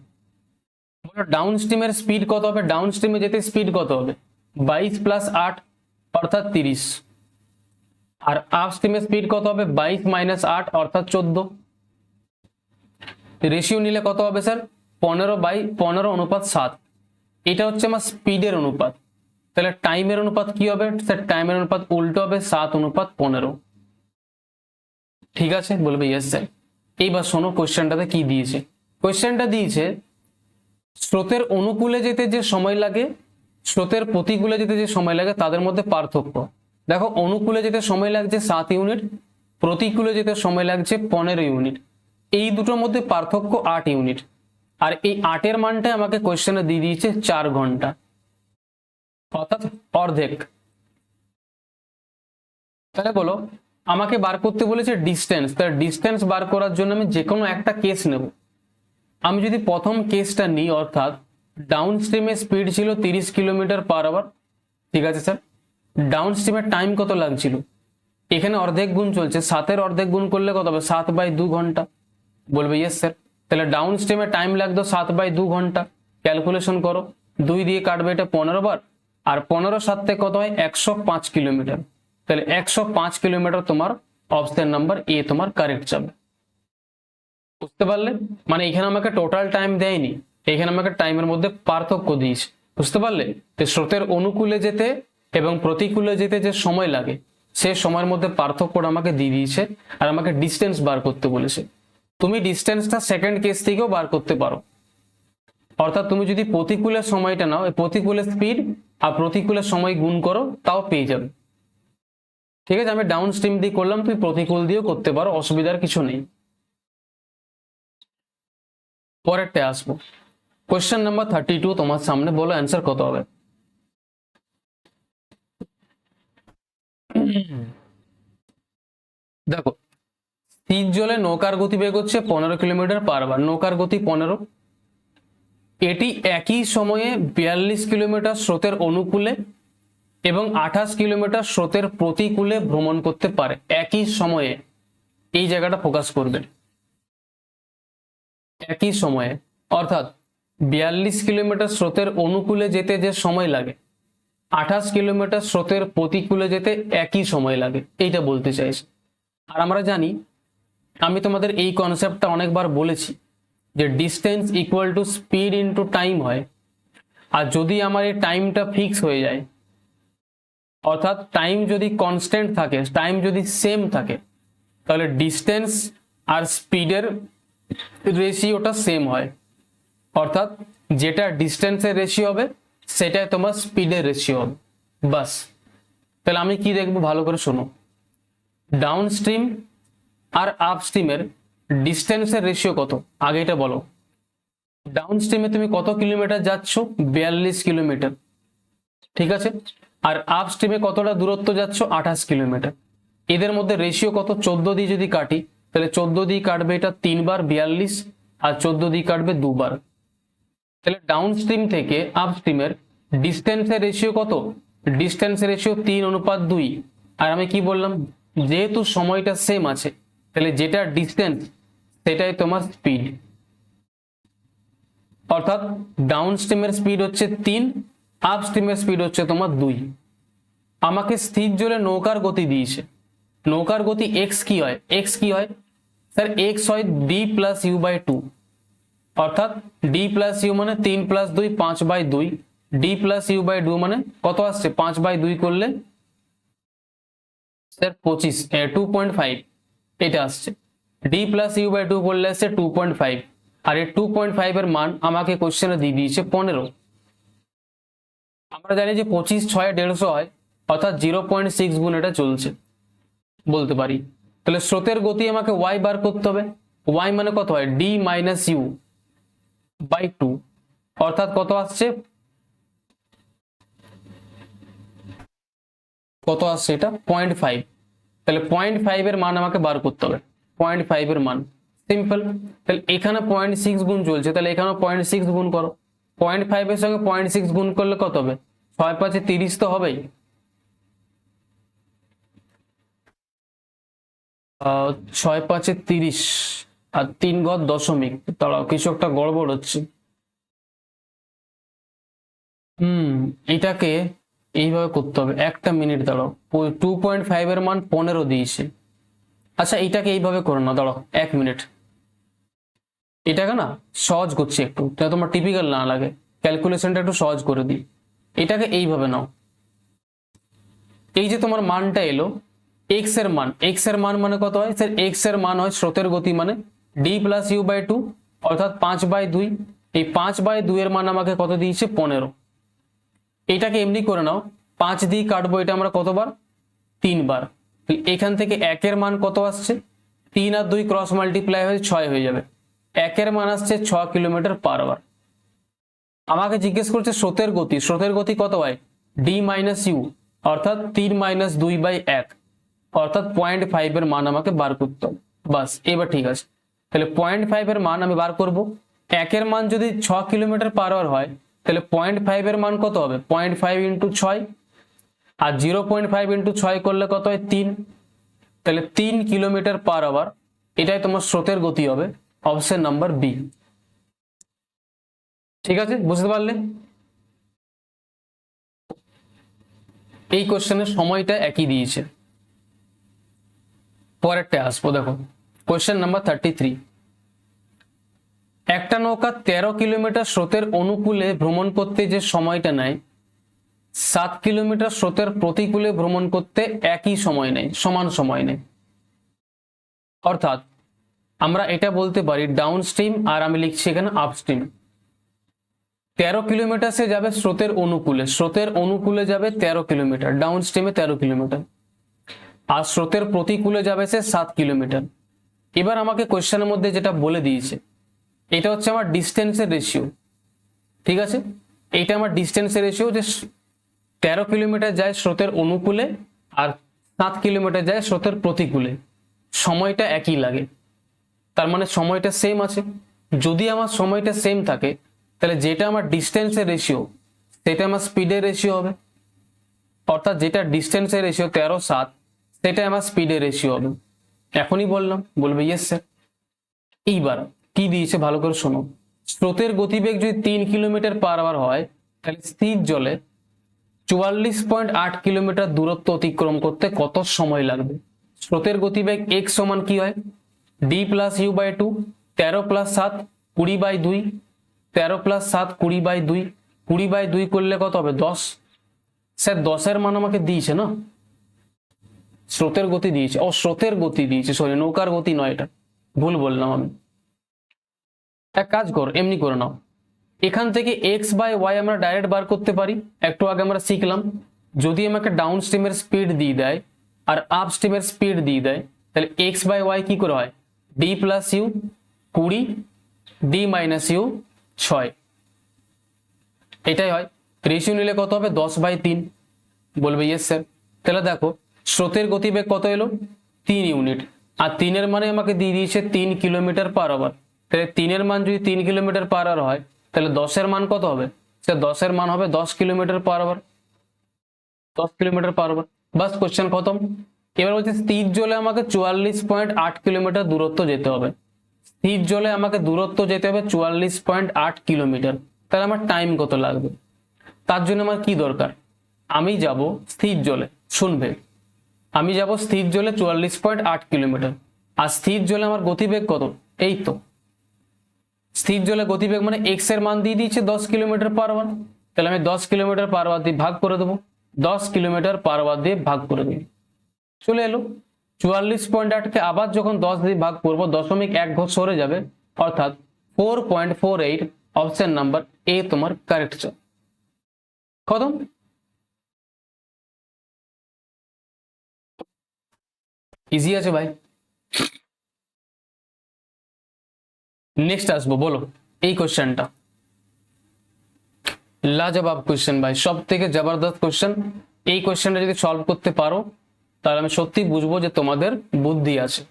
ডাউন স্ট্রিমের স্পিড কত হবে? ডাউন স্ট্রিমে যেতে স্পিড কত হবে? 22 + 8 অর্থাৎ 30। আর আপ স্ট্রিমের স্পিড কত হবে? 22 - 8 অর্থাৎ 14। রেশিও নিলে কত হবে স্যার? 15/15:7। এটা হচ্ছে আমার স্পিডের অনুপাত। তাহলে টাইমের অনুপাত কি হবে স্যার? টাইমের অনুপাত উল্টো হবে, 7:15। ঠিক আছে, বলবে ইয়েস স্যার। এইবার শোনো কোশ্চেনটাতে কি দিয়েছে। কোশ্চেনটা দিয়েছে স্রোতের অনুকূলে যেতে যে সময় লাগে, স্রোতের প্রতিকূলে যেতে যে সময় লাগে তাদের মধ্যে পার্থক্য। দেখো, অনুকূলে যেতে সময় লাগছে 7 ইউনিট, প্রতিকূলে যেতে সময় লাগছে 15 ইউনিট। এই দুটোর মধ্যে পার্থক্য 8 ইউনিট। আর এই 8-এর মানটা আমাকে কোশ্চেনে দিয়ে দিয়েছে 4 ঘন্টা, অর্থাৎ অর্ধেক। তাহলে বলো, আমাকে বার করতে বলেছে ডিস্টেন্স। তাহলে ডিস্টেন্স বার করার জন্য আমি যে কোনো একটা কেস নেব। আমি যদি প্রথম কেসটা নিই, অর্থাৎ ডাউন স্ট্রিমে স্পিড ছিল 30 কিলোমিটার পার আওয়ার, ঠিক আছে স্যার। ডাউন স্ট্রিমের টাইম কত লাগছিল? এখানে অর্ধেক গুণ চলছে, 7-এর অর্ধেক গুণ করলে কত হবে? 7/2 ঘন্টা। বলবে ইয়েস স্যার। তাহলে ডাউন স্ট্রিমে টাইম লাগতো 7/2 ঘন্টা। ক্যালকুলেশন করো, 2 দিয়ে কাটবে এটা 15 বার, আর 15 কত হয়? 105 কিলোমিটার। তাহলে 105 কিলোমিটার তোমার অপশন নাম্বার এ তোমার কারেক্ট যাবে। বুঝতে পারলে? মানে এখানে আমাকে টোটাল টাইম দেয়নি, এখানে আমাকে টাইমের মধ্যে পার্থক্য দিয়েছে। বুঝতে পারলে? তো স্রোতের অনুকূলে যেতে এবং প্রতিকূলে যেতে যে সময় লাগে সে সময়ের মধ্যে পার্থক্যটা আমাকে দিয়ে দিয়েছে, আর আমাকে ডিস্টেন্স বার করতে বলেছে। তুমি ডিস্টেন্সটা সেকেন্ড কেস থেকেও বার করতে পারো। অর্থাৎ তুমি যদি প্রতিকূলের সময়টা নাও, প্রতিকূলের স্পিড আর প্রতিকূলের সময় গুণ করো, তাও পেয়ে যাবে। ঠিক আছে, আমি ডাউন স্ট্রিম দিয়ে করলাম, তুমি প্রতিকূল দিয়েও করতে পারো, অসুবিধার কিছু নেই। পরেরটা আসবো, কোয়েশ্চেন নাম্বার 32 তোমার সামনে, বলো অ্যান্সার কত হবে। দেখো, স্থির জলে নৌকার গতিবেগ হচ্ছে 15 কিলোমিটার পার আওয়ার, নৌকার গতি 15। এটি একই সময়ে 42 কিলোমিটার স্রোতের অনুকূলে এবং 28 কিলোমিটার স্রোতের প্রতিকূলে ভ্রমণ করতে পারে একই সময়ে। এই জায়গাটা ফোকাস করবেন, একই সময়ে। অর্থাৎ 42 কিলোমিটার স্রোতের অনুকূলে যেতে যে সময় লাগে, 28 কিলোমিটার স্রোতের প্রতিকূলে যেতে একই সময় লাগে, এইটা বলতে চাইছি। আর আমরা জানি, আমি তোমাদের এই কনসেপ্টটা অনেকবার বলেছি যে distance equal to speed into time হয়। আর যদি আমার এই টাইমটা ফিক্স হয়ে যায়, অর্থাৎ টাইম যদি কনস্ট্যান্ট থাকে, টাইম যদি সেম থাকে, তাহলে ডিস্টেন্স আর স্পিডের রেশিওটা সেম হয়। অর্থাৎ যেটা ডিস্টেন্সের রেশিও হবে সেটাই তোমার স্পিডের রেশিও হবে। বাস, তাহলে আমি কি দেখবো ভালো করে শোনো। ডাউন স্ট্রিম আর আপ স্ট্রিমের ডিস্টেন্সের রেশিও কত, আগে এটা বলো। ডাউন স্ট্রিমে তুমি কত কিলোমিটার যাচ্ছ? 42 কিলোমিটার, ঠিক আছে। আর আপ স্ট্রিমে কতটা দূরত্ব যাচ্ছ? 28 কিলোমিটার। এদের মধ্যে রেশিও কত? 14 দিয়ে যদি কাটি তাহলে 14 দিয়ে কাটবে এটা 3 বার 42, আর 14 দিয়ে কাটবে 2 বার। তাহলে ডাউন স্ট্রিম থেকে আপ স্ট্রিমের ডিস্টেন্সের রেশিও কত? ডিস্টেন্সের রেশিও 3:2। আর আমি কি বললাম, যেহেতু সময়টা সেম আছে তাহলে যেটা ডিস্টেন্স সেটাই তোমার স্পিড। অর্থাৎ ডাউন স্ট্রিমের স্পিড হচ্ছে 3, আপ স্ট্রিমের স্পিড হচ্ছে তোমার 2। আমাকে স্থির জলে নৌকার গতি দিয়েছে, নৌকার গতি এক্স কি হয়? এক্স কি হয় স্যার? এক্স হয় d+u/2। অর্থাৎ d+u মানে 3+2 5/2, d+u/2 মানে কত আসছে? 5/2 করলে স্যার 25, 2.5 এটা আসছে। d+u/2 করলে আসছে 2.5, আর এই 2.5 এর মান আমাকে কোশ্চেনে দিয়ে দিয়েছে 15। আমরা জানি যে 25 6 150 হয়, অর্থাৎ 0.6 গুণ এটা চলছে বলতে পারি। তাহলে স্রোতের গতি আমাকে y বার করতে হবে। y মানে কত হয়? d-u/2, অর্থাৎ কত আসছে? কত আসছে এটা? 0.5। তাহলে 0.5 এর মান আমাকে বার করতে হবে, 0.5 এর মান। সিম্পল। তাহলে এখানে 0.6 গুণ চলছে, তাহলে এখানে 0.6 গুণ করো। 0.5 এর সঙ্গে 0.6 গুণ করলে কত হবে? 6 5 30 তো হবেই। 6 5 30 আর 3 ঘর দশমিক, দাঁড়াও কিছু একটা গড়বড় হচ্ছে। এটাকে এইভাবে করতে হবে, একটা মিনিট দাঁড়াও। 2.5 এর মান 15 দিয়েছে। আচ্ছা এটাকে এইভাবে করে নাও, দাঁড়াও 1 মিনিট। এটাকে না সহজ করছি একটু, যাতে তোমার টিপিক্যাল না লাগে, ক্যালকুলেশনটা একটু সহজ করে দিই। এটাকে এইভাবে নাও, এই যে তোমার মানটা এলো এক্স এর মান, এক্স এর মান মানে কত হয় স্যার? এক্স এর মান হয় স্রোতের গতি মানে d+u/2, অর্থাৎ 5/2। এই 5/2 এর মান আমাকে কত দিয়েছে? 15। এটাকে এমনি করে নাও, 5 দিয়ে কাটবো এটা আমরা কতবার? 3 বার। এখান থেকে 1 এর মান কত আসছে? 3 আর 2 ক্রস মাল্টিপ্লাই হয়ে 6 হয়ে যাবে। 1 এর মান আসছে 6 কিলোমিটার পার আওয়ার। আমাকে জিজ্ঞেস করছে স্রোতের গতি, স্রোতের গতি কত হয়? d-u, অর্থাৎ 3-2/1, অর্থাৎ 0.5 এর মান আমাকে বার করতে হবে। বাস, এবার ঠিক আছে। তাহলে 0.5 এর মান আমি বার করব। 1 এর মান যদি 6 কিলোমিটার পার আওয়ার হয় তাহলে 0.5 এর মান কত হবে? 0.5 ইন্টু 6, আর 0.5 ইন্টু 6 করলে কত হয়? 3। তাহলে 3 কিলোমিটার পার আওয়ার এটাই তোমার স্রোতের গতি হবে, অপশন নাম্বার বি। ঠিক আছে, বুঝতে পারলে? এই কোশ্চেনের সময়টা একই দিয়েছে। পরেরটা আসবো, দেখো কোশ্চেন নাম্বার 33। একটা নৌকা 13 কিলোমিটার স্রোতের অনুকূলে ভ্রমণ করতে যে সময়টা নেয় 7 কিলোমিটার স্রোতের প্রতিকূলে ভ্রমণ করতে একই সময় নেয়, সমান সময় নেয়। অর্থাৎ আমরা এটা বলতে পারি ডাউন স্ট্রিম, আর আমি লিখছি এখানে আপ স্ট্রিম। 13 কিলোমিটার সে যাবে স্রোতের অনুকূলে, স্রোতের অনুকূলে যাবে 13 কিলোমিটার, ডাউন স্ট্রিমে 13 কিলোমিটার। আর স্রোতের প্রতিকূলে যাবে সে 7 কিলোমিটার। এবার আমাকে কোশ্চেনের মধ্যে যেটা বলে দিয়েছে এটা হচ্ছে আমার ডিস্টেন্সের রেশিও, ঠিক আছে। এইটা আমার ডিস্টেন্সের রেশিও, যে 13 কিলোমিটার যায় স্রোতের অনুকূলে আর 7 কিলোমিটার যায় স্রোতের প্রতিকূলে। সময়টা একই লাগে, তার মানে সময়টা সেম আছে। যদি আমার সময়টা সেম থাকে তাহলে যেটা আমার ডিস্টেন্সের রেশিও সেটা আমার স্পিডের রেশিও হবে। অর্থাৎ যেটা ডিস্টেন্সের রেশিও 13:7 সেটা আমার স্পিডের রেশিও হবে। এখনই বললাম, বলবে ইয়েস স্যার। এইবার কি দিয়েছে ভালো করে শোনো। স্রোতের গতিবেগ যদি 3 কিলোমিটার পার আওয়ার হয় তাহলে স্থির জলে 44.8 কিলোমিটার দূরত্ব অতিক্রম করতে কত সময় লাগবে? স্রোতের গতিবেগ x সমান কি হয়? d+u/2, 13+7 20/2, 13+7 20/2, 20/2 করলে কত হবে? 10। স্যার 10 এর মান আমাকে দিয়েছে না, স্রোতের গতি দিয়েছে, ও স্রোতের গতি দিয়েছে, সরি নৌকার গতি নয়, এটা ভুল বললাম আমি। এক কাজ কর, এমনি করে নাও, এখান থেকে এক্স বাই ওয়াই আমরা ডাইরেক্ট বার করতে পারি, একটু আগে আমরা শিখলাম। যদি আমাকে ডাউন স্ট্রিমের স্পিড দিয়ে দেয় আর আপ স্ট্রিমের স্পিড দিয়ে দেয়, তাহলে এক্স বাই ওয়াই কি করে হয়, d plus u 20, d minus u 6, এটাই হয়। রেশিও নিলে কত হবে, 10/3। বলবে ইয়েস স্যার। তাহলে দেখো স্রোতের গতিবেগ কত এলো, 3 ইউনিট, আর 3-এর মানে আমাকে দিয়ে দিয়েছে 3 কিলোমিটার পার আওয়ার। তাহলে 3-এর মান যদি 3 কিলোমিটার পার আওয়ার হয়, তাহলে 10-এর মান কত হবে, স্যার 10-এর মান হবে 10 kilometre per hour, 10 kilometre per hour. বাস কোশ্চেন খতম। এবার বলছে স্থির জলে আমাকে 44.8 কিলোমিটার দূরত্ব যেতে হবে। স্থির জলে আমাকে দূরত্ব যেতে হবে 44.8 কিলোমিটার। তাহলে আমার টাইম কত লাগবে? তার জন্য আমার কি দরকার, আমি যাব স্থির জলে, শুনবে, আমি যাব স্থির জলে 44.8 কিলোমিটার। আর স্থির জলে আমার গতিবেগ কত, এই তো স্থির জলে গতিবেগ মানে এক্স এর মান দিয়ে দিয়েছে 10 কিলোমিটার পার আওয়ার। তাহলে আমি 10 কিলোমিটার পার আওয়ার দিয়ে ভাগ করে দেবো, 10 কিলোমিটার পার আওয়ার দিয়ে ভাগ করে দেবো, চলে এলো 44.8 কে আবার যখন 10 দিয়ে ভাগ করবো 0.1 ঘর সরে যাবে, অর্থাৎ 4.48। অপশন নাম্বার এ তোমার কারেক্ট। খতম। ইজি আছে ভাই। নেক্সট আসবো, বলো এই কোশ্চেনটা লাজবাব কোশ্চেন ভাই, সব থেকে জবরদস্ত কোশ্চেন। এই কোশ্চেনটা যদি সলভ করতে পারো তাহলে আমি সত্যি বুঝবো যে তোমাদের বুদ্ধি আছে।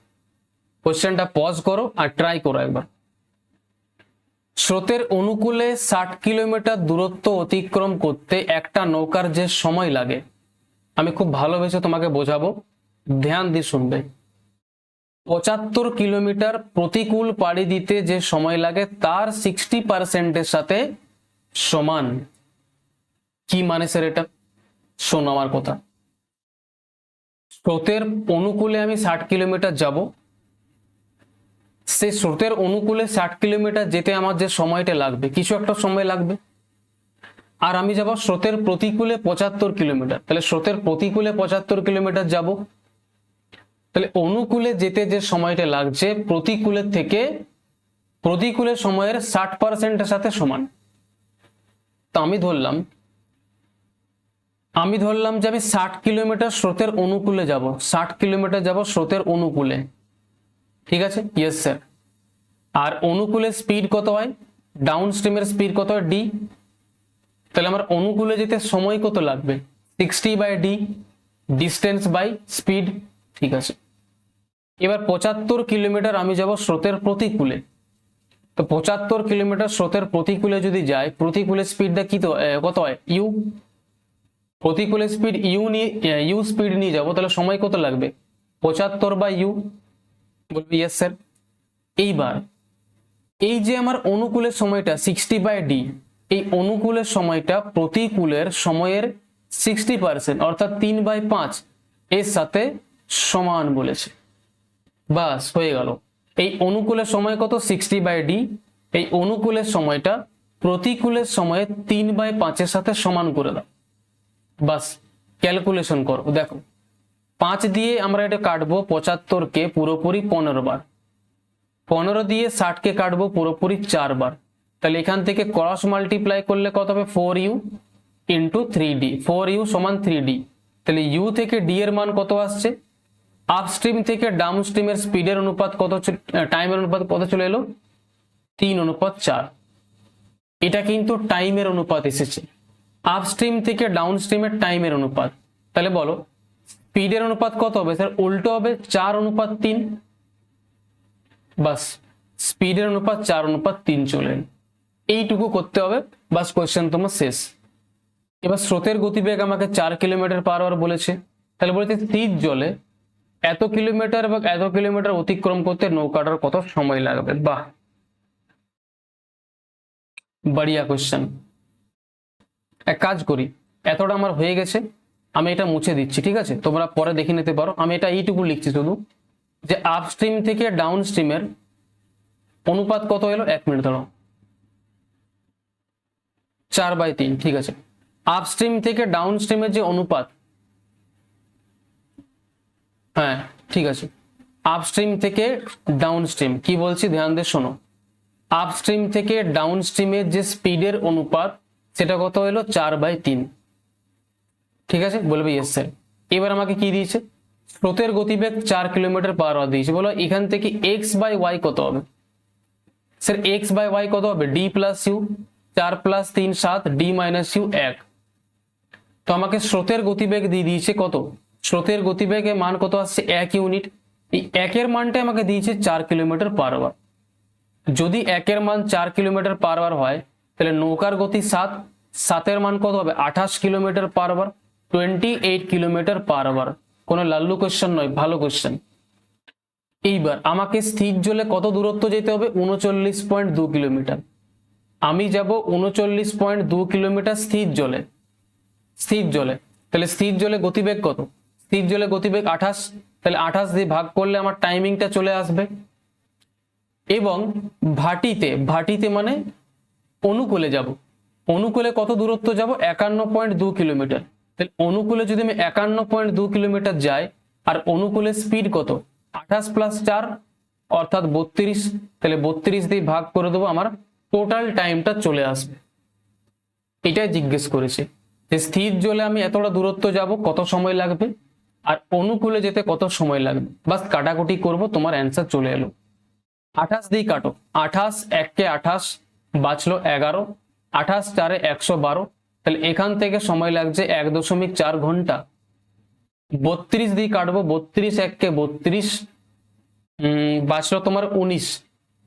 কোশ্চেনটা পজ করো আর ট্রাই করো একবার। স্রোতের অনুকূলে 60 কিলোমিটার দূরত্ব অতিক্রম করতে একটা নৌকার যে সময় লাগে, আমি খুব ভালোবেসে তোমাকে বোঝাবো, ধ্যান দিয়ে শুনবে। 75 কিলোমিটার প্রতিকূল পাড়ি দিতে যে সময় লাগে তার 60%-এর সাথে সমান। কি মানে স্যার এটা? শোনো আমার কথা। স্রোতের অনুকূলে আমি 60 কিলোমিটার যাব, সেই স্রোতের অনুকূলে 60 কিলোমিটার যেতে আমার যে সময়টা লাগবে, কিছু একটা সময় লাগবে। আর আমি যাব স্রোতের প্রতিকূলে 75 কিলোমিটার, তাহলে স্রোতের প্রতিকূলে 75 কিলোমিটার যাব, তাহলে অনুকূলে যেতে যে সময়টা লাগছে প্রতিকূলের থেকে প্রতিকূলের সময়ের 60%-এর সাথে সমান। তো আমি ধরলাম যে আমি 60 কিলোমিটার স্রোতের অনুকূলে যাব, 60 কিলোমিটার যাব স্রোতের অনুকূলে, ঠিক আছে, ইয়েস স্যার। আর অনুকূলে স্পিড কত হয়, ডাউন স্ট্রিমের স্পিড কত হয়, ডি। তাহলে আমার অনুকূলে যেতে সময় কত লাগবে, 60/d, ডিস্টেন্স বাই স্পিড, ঠিক আছে। এবার 75 কিলোমিটার আমি যাব স্রোতের প্রতিকূলে, তো 75 কিলোমিটার স্রোতের প্রতিকূলে যদি যায়, প্রতিকূলের স্পিডটা কি তো কত হয়, ইউ। প্রতিকূলের স্পিড ইউ স্পিড নিয়ে যাবো, তাহলে সময় কত লাগবে, 75/u। বলবি ইয়েস স্যার। এইবার এই যে আমার অনুকূলের সময়টা 60/d, এই অনুকূলের সময়টা প্রতিকূলের সময়ের 60%, অর্থাৎ 3/5 এর সাথে সমান বলেছে। বাস হয়ে গেল। এই অনুকূলের সময় কত, 60/d, এই অনুকূলের সময়টা প্রতিকূলের সময়ে 3/5 এর সাথে সমান করে দাও। বাস ক্যালকুলেশন করো, দেখো 5 দিয়ে আমরা এটা কাটবো 75-কে পুরোপুরি 15 বার, 15 দিয়ে 60-কে কাটবো পুরোপুরি 4 বার। তাহলে এখান থেকে ক্রস মাল্টিপ্লাই করলে কত হবে, 4u ইন্টু 3d, 4u সমান 3d। তাহলে u থেকে d এর মান কত আসছে, আপস্ট্রিম থেকে ডাউন স্ট্রিমের স্পিডের অনুপাত কত, টাইমের অনুপাত কত চলে এলো, 3:4। এটা কিন্তু টাইমের অনুপাত এসেছে, আপস্ট্রিম থেকে ডাউন স্ট্রিমের টাইমের অনুপাত। তাহলে বলো স্পিডের অনুপাত কত হবে, স্যার উল্টো হবে, 4:3। বাস স্পিডের অনুপাত 4:3 চলে এলো। এইটুকু করতে হবে, বাস কোয়েশ্চেন তোমার শেষ। এবার স্রোতের গতিবেগ আমাকে 4 কিলোমিটার পার আওয়ার বলেছে, তাহলে বলেছে স্থির জলে এত কিলোমিটার এবং এত কিলোমিটার অতিক্রম করতে নৌকাটার কত সময় লাগবে। বাহ, বড়িয়া কোশ্চেন। এক কাজ করি, এতটা আমার হয়ে গেছে, আমি এটা মুছে দিচ্ছি, ঠিক আছে, তোমরা পরে দেখে নিতে পারো। আমি এটা এইটুকু লিখছি শুধু, যে আপস্ট্রিম থেকে ডাউন স্ট্রিমের অনুপাত কত এলো, 1 মিনিট ধরো, 4/3, ঠিক আছে। আপস্ট্রিম থেকে ডাউন স্ট্রিমের যে অনুপাত, হ্যাঁ ঠিক আছে, আপস্ট্রিম থেকে ডাউন স্ট্রিম কি বলছি ধ্যান দিয়ে শোনো। আপস্ট্রিম থেকে ডাউনস্ট্রিমের যে স্পিডের অনুপাত সেটা কত হলো 4/3। ঠিক আছে, বলবে ইয়েস স্যার। এবার আমাকে কি দিয়েছে, স্রোতের গতিবেগ 4 কিলোমিটার পার আওয়ার দিয়েছে। বলো এখান থেকে এক্স বাই ওয়াই কত হবে? স্যার এক্স বাই ওয়াই কত হবে? D plus u, 4 + 3 7, d minus u 1। তো আমাকে স্রোতের গতিবেগ দিয়ে দিয়েছে কত, স্রোতের গতিবেগের মান কত আসছে 1 ইউনিট। এই 1 মানটা আমাকে দিয়েছে 4 কিলোমিটার পার আওয়ার। যদি 1 মান 4 কিলোমিটার পার আওয়ার হয় তাহলে নৌকার গতি 7, 7 মান কত হবে 28 kilometre per hour, 28 kilometre per hour. কোনো লাল্লু কোশ্চেন নয়, ভালো কোশ্চেন। এইবার আমাকে স্থির জলে কত দূরত্ব যেতে হবে? 39.2 কিলোমিটার। আমি যাব 39.2 কিলোমিটার স্থির জলে। স্থির জলে, তাহলে স্থির জলে গতিবেগ কত? স্থির জলে গতিবেগ 28, তাহলে 28 দিয়ে ভাগ করলে আমার টাইমিংটা চলে আসবে। এবং ভাটিতে মানে অনুকূলে যাব। অনুকূলে কত দূরত্ব যাব? 51.2 কিলোমিটার। তাহলে অনুকূলে যদি আমি 51.2 কিলোমিটার যাই, আর অনুকূলে স্পিড কত? 28 + 4 অর্থাৎ 32। তাহলে 32 দিয়ে ভাগ করে দেবো, আমার টোটাল টাইমটা চলে আসবে। এটাই জিজ্ঞেস করেছে যে স্থির জলে আমি এতটা দূরত্ব যাব, কত সময় লাগবে, আর অনুকূলে যেতে কত সময় লাগবে। বাস কাটাকুটি করব, তোমার অ্যান্সার চলে এলো। 28 দিয়ে কাটো, 28 1 28 বাঁচলো 11, 28 4 112। তাহলে এখান থেকে সময় লাগছে 1.4 ঘন্টা। 32 দিয়ে কাটবো, 32 1 32, বাঁচলো তোমার 19,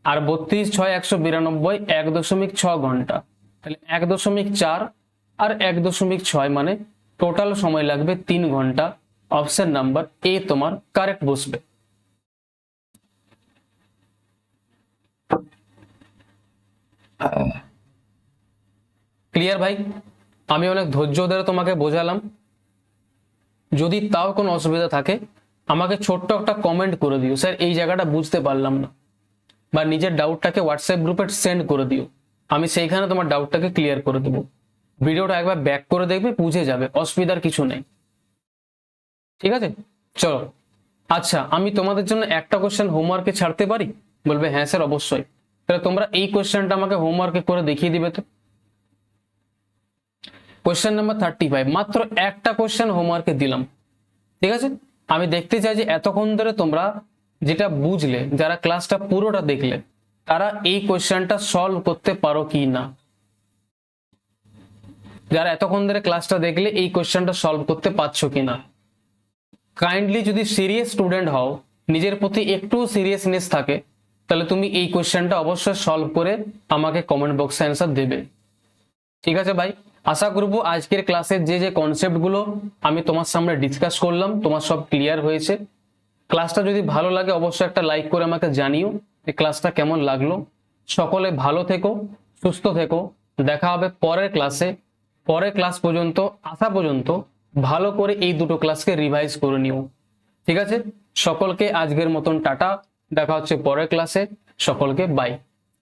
আর 32 6 192, 1.6 ঘন্টা। তাহলে 1.4 আর 1.6 মানে টোটাল সময় লাগবে 3 ঘন্টা। অপশন নাম্বার এ তোমার কারেক্ট বসবে। ক্লিয়ার ভাই? আমি অনেক ধৈর্য ধরে তোমাকে বোঝালাম। যদি তাও কোনো অসুবিধা থাকে আমাকে ছোট্ট একটা কমেন্ট করে দিও, স্যার এই জায়গাটা বুঝতে পারলাম না, বা নিজের ডাউটটাকে হোয়াটসঅ্যাপ গ্রুপে সেন্ড করে দিও। আমি সেইখানে তোমার ডাউটটাকে ক্লিয়ার করে দেবো। ভিডিওটা একবার ব্যাক করে দেখবে, বুঝে যাবে, অসুবিধার কিছু নেই। ঠিক আছে, চলো। আচ্ছা, আমি তোমাদের জন্য একটা কোশ্চেন হোমওয়ার্কে ছাড়তে পারি? বলবে হ্যাঁ স্যার অবশ্যই। তাহলে তোমরা এই কোশ্চেনটা আমাকে হোমওয়ার্কে করে দেখিয়ে দিবে তো। কোশ্চেন নাম্বার 35, মাত্র একটা কোশ্চেন হোমওয়ার্কে দিলাম। ঠিক আছে, আমি দেখতে চাই যে এতক্ষণ ধরে তোমরা যেটা বুঝলে, যারা ক্লাসটা পুরোটা দেখলে, তারা এই কোশ্চেনটা সলভ করতে পারো কি না। যারা এতক্ষণ ধরে ক্লাসটা দেখলে এই কোশ্চেনটা সলভ করতে পারছো কিনা। কাইন্ডলি যদি সিরিয়াস স্টুডেন্ট হও, নিজের প্রতি একটু সিরিয়াসনেস থাকে, তাহলে তুমি এই কোশ্চেনটা অবশ্যই সলভ করে আমাকে কমেন্ট বক্সে অ্যান্সার দেবে। ঠিক আছে ভাই, আশা করবো আজকের ক্লাসের যে কনসেপ্টগুলো আমি তোমার সামনে ডিসকাস করলাম তোমার সব ক্লিয়ার হয়েছে। ক্লাসটা যদি ভালো লাগে অবশ্যই একটা লাইক করে আমাকে জানিও যে ক্লাসটা কেমন লাগলো। সকলে ভালো থেকো, সুস্থ থেকো। দেখা হবে পরের ক্লাসে। পরের ক্লাস পর্যন্ত আসা পর্যন্ত ভালো করে এই দুটো ক্লাসকে রিভাইজ করে নিও। ঠিক আছে, সকলকে আজকের মতন টাটা, দেখা হচ্ছে পরের ক্লাসে। সকলকে বাই।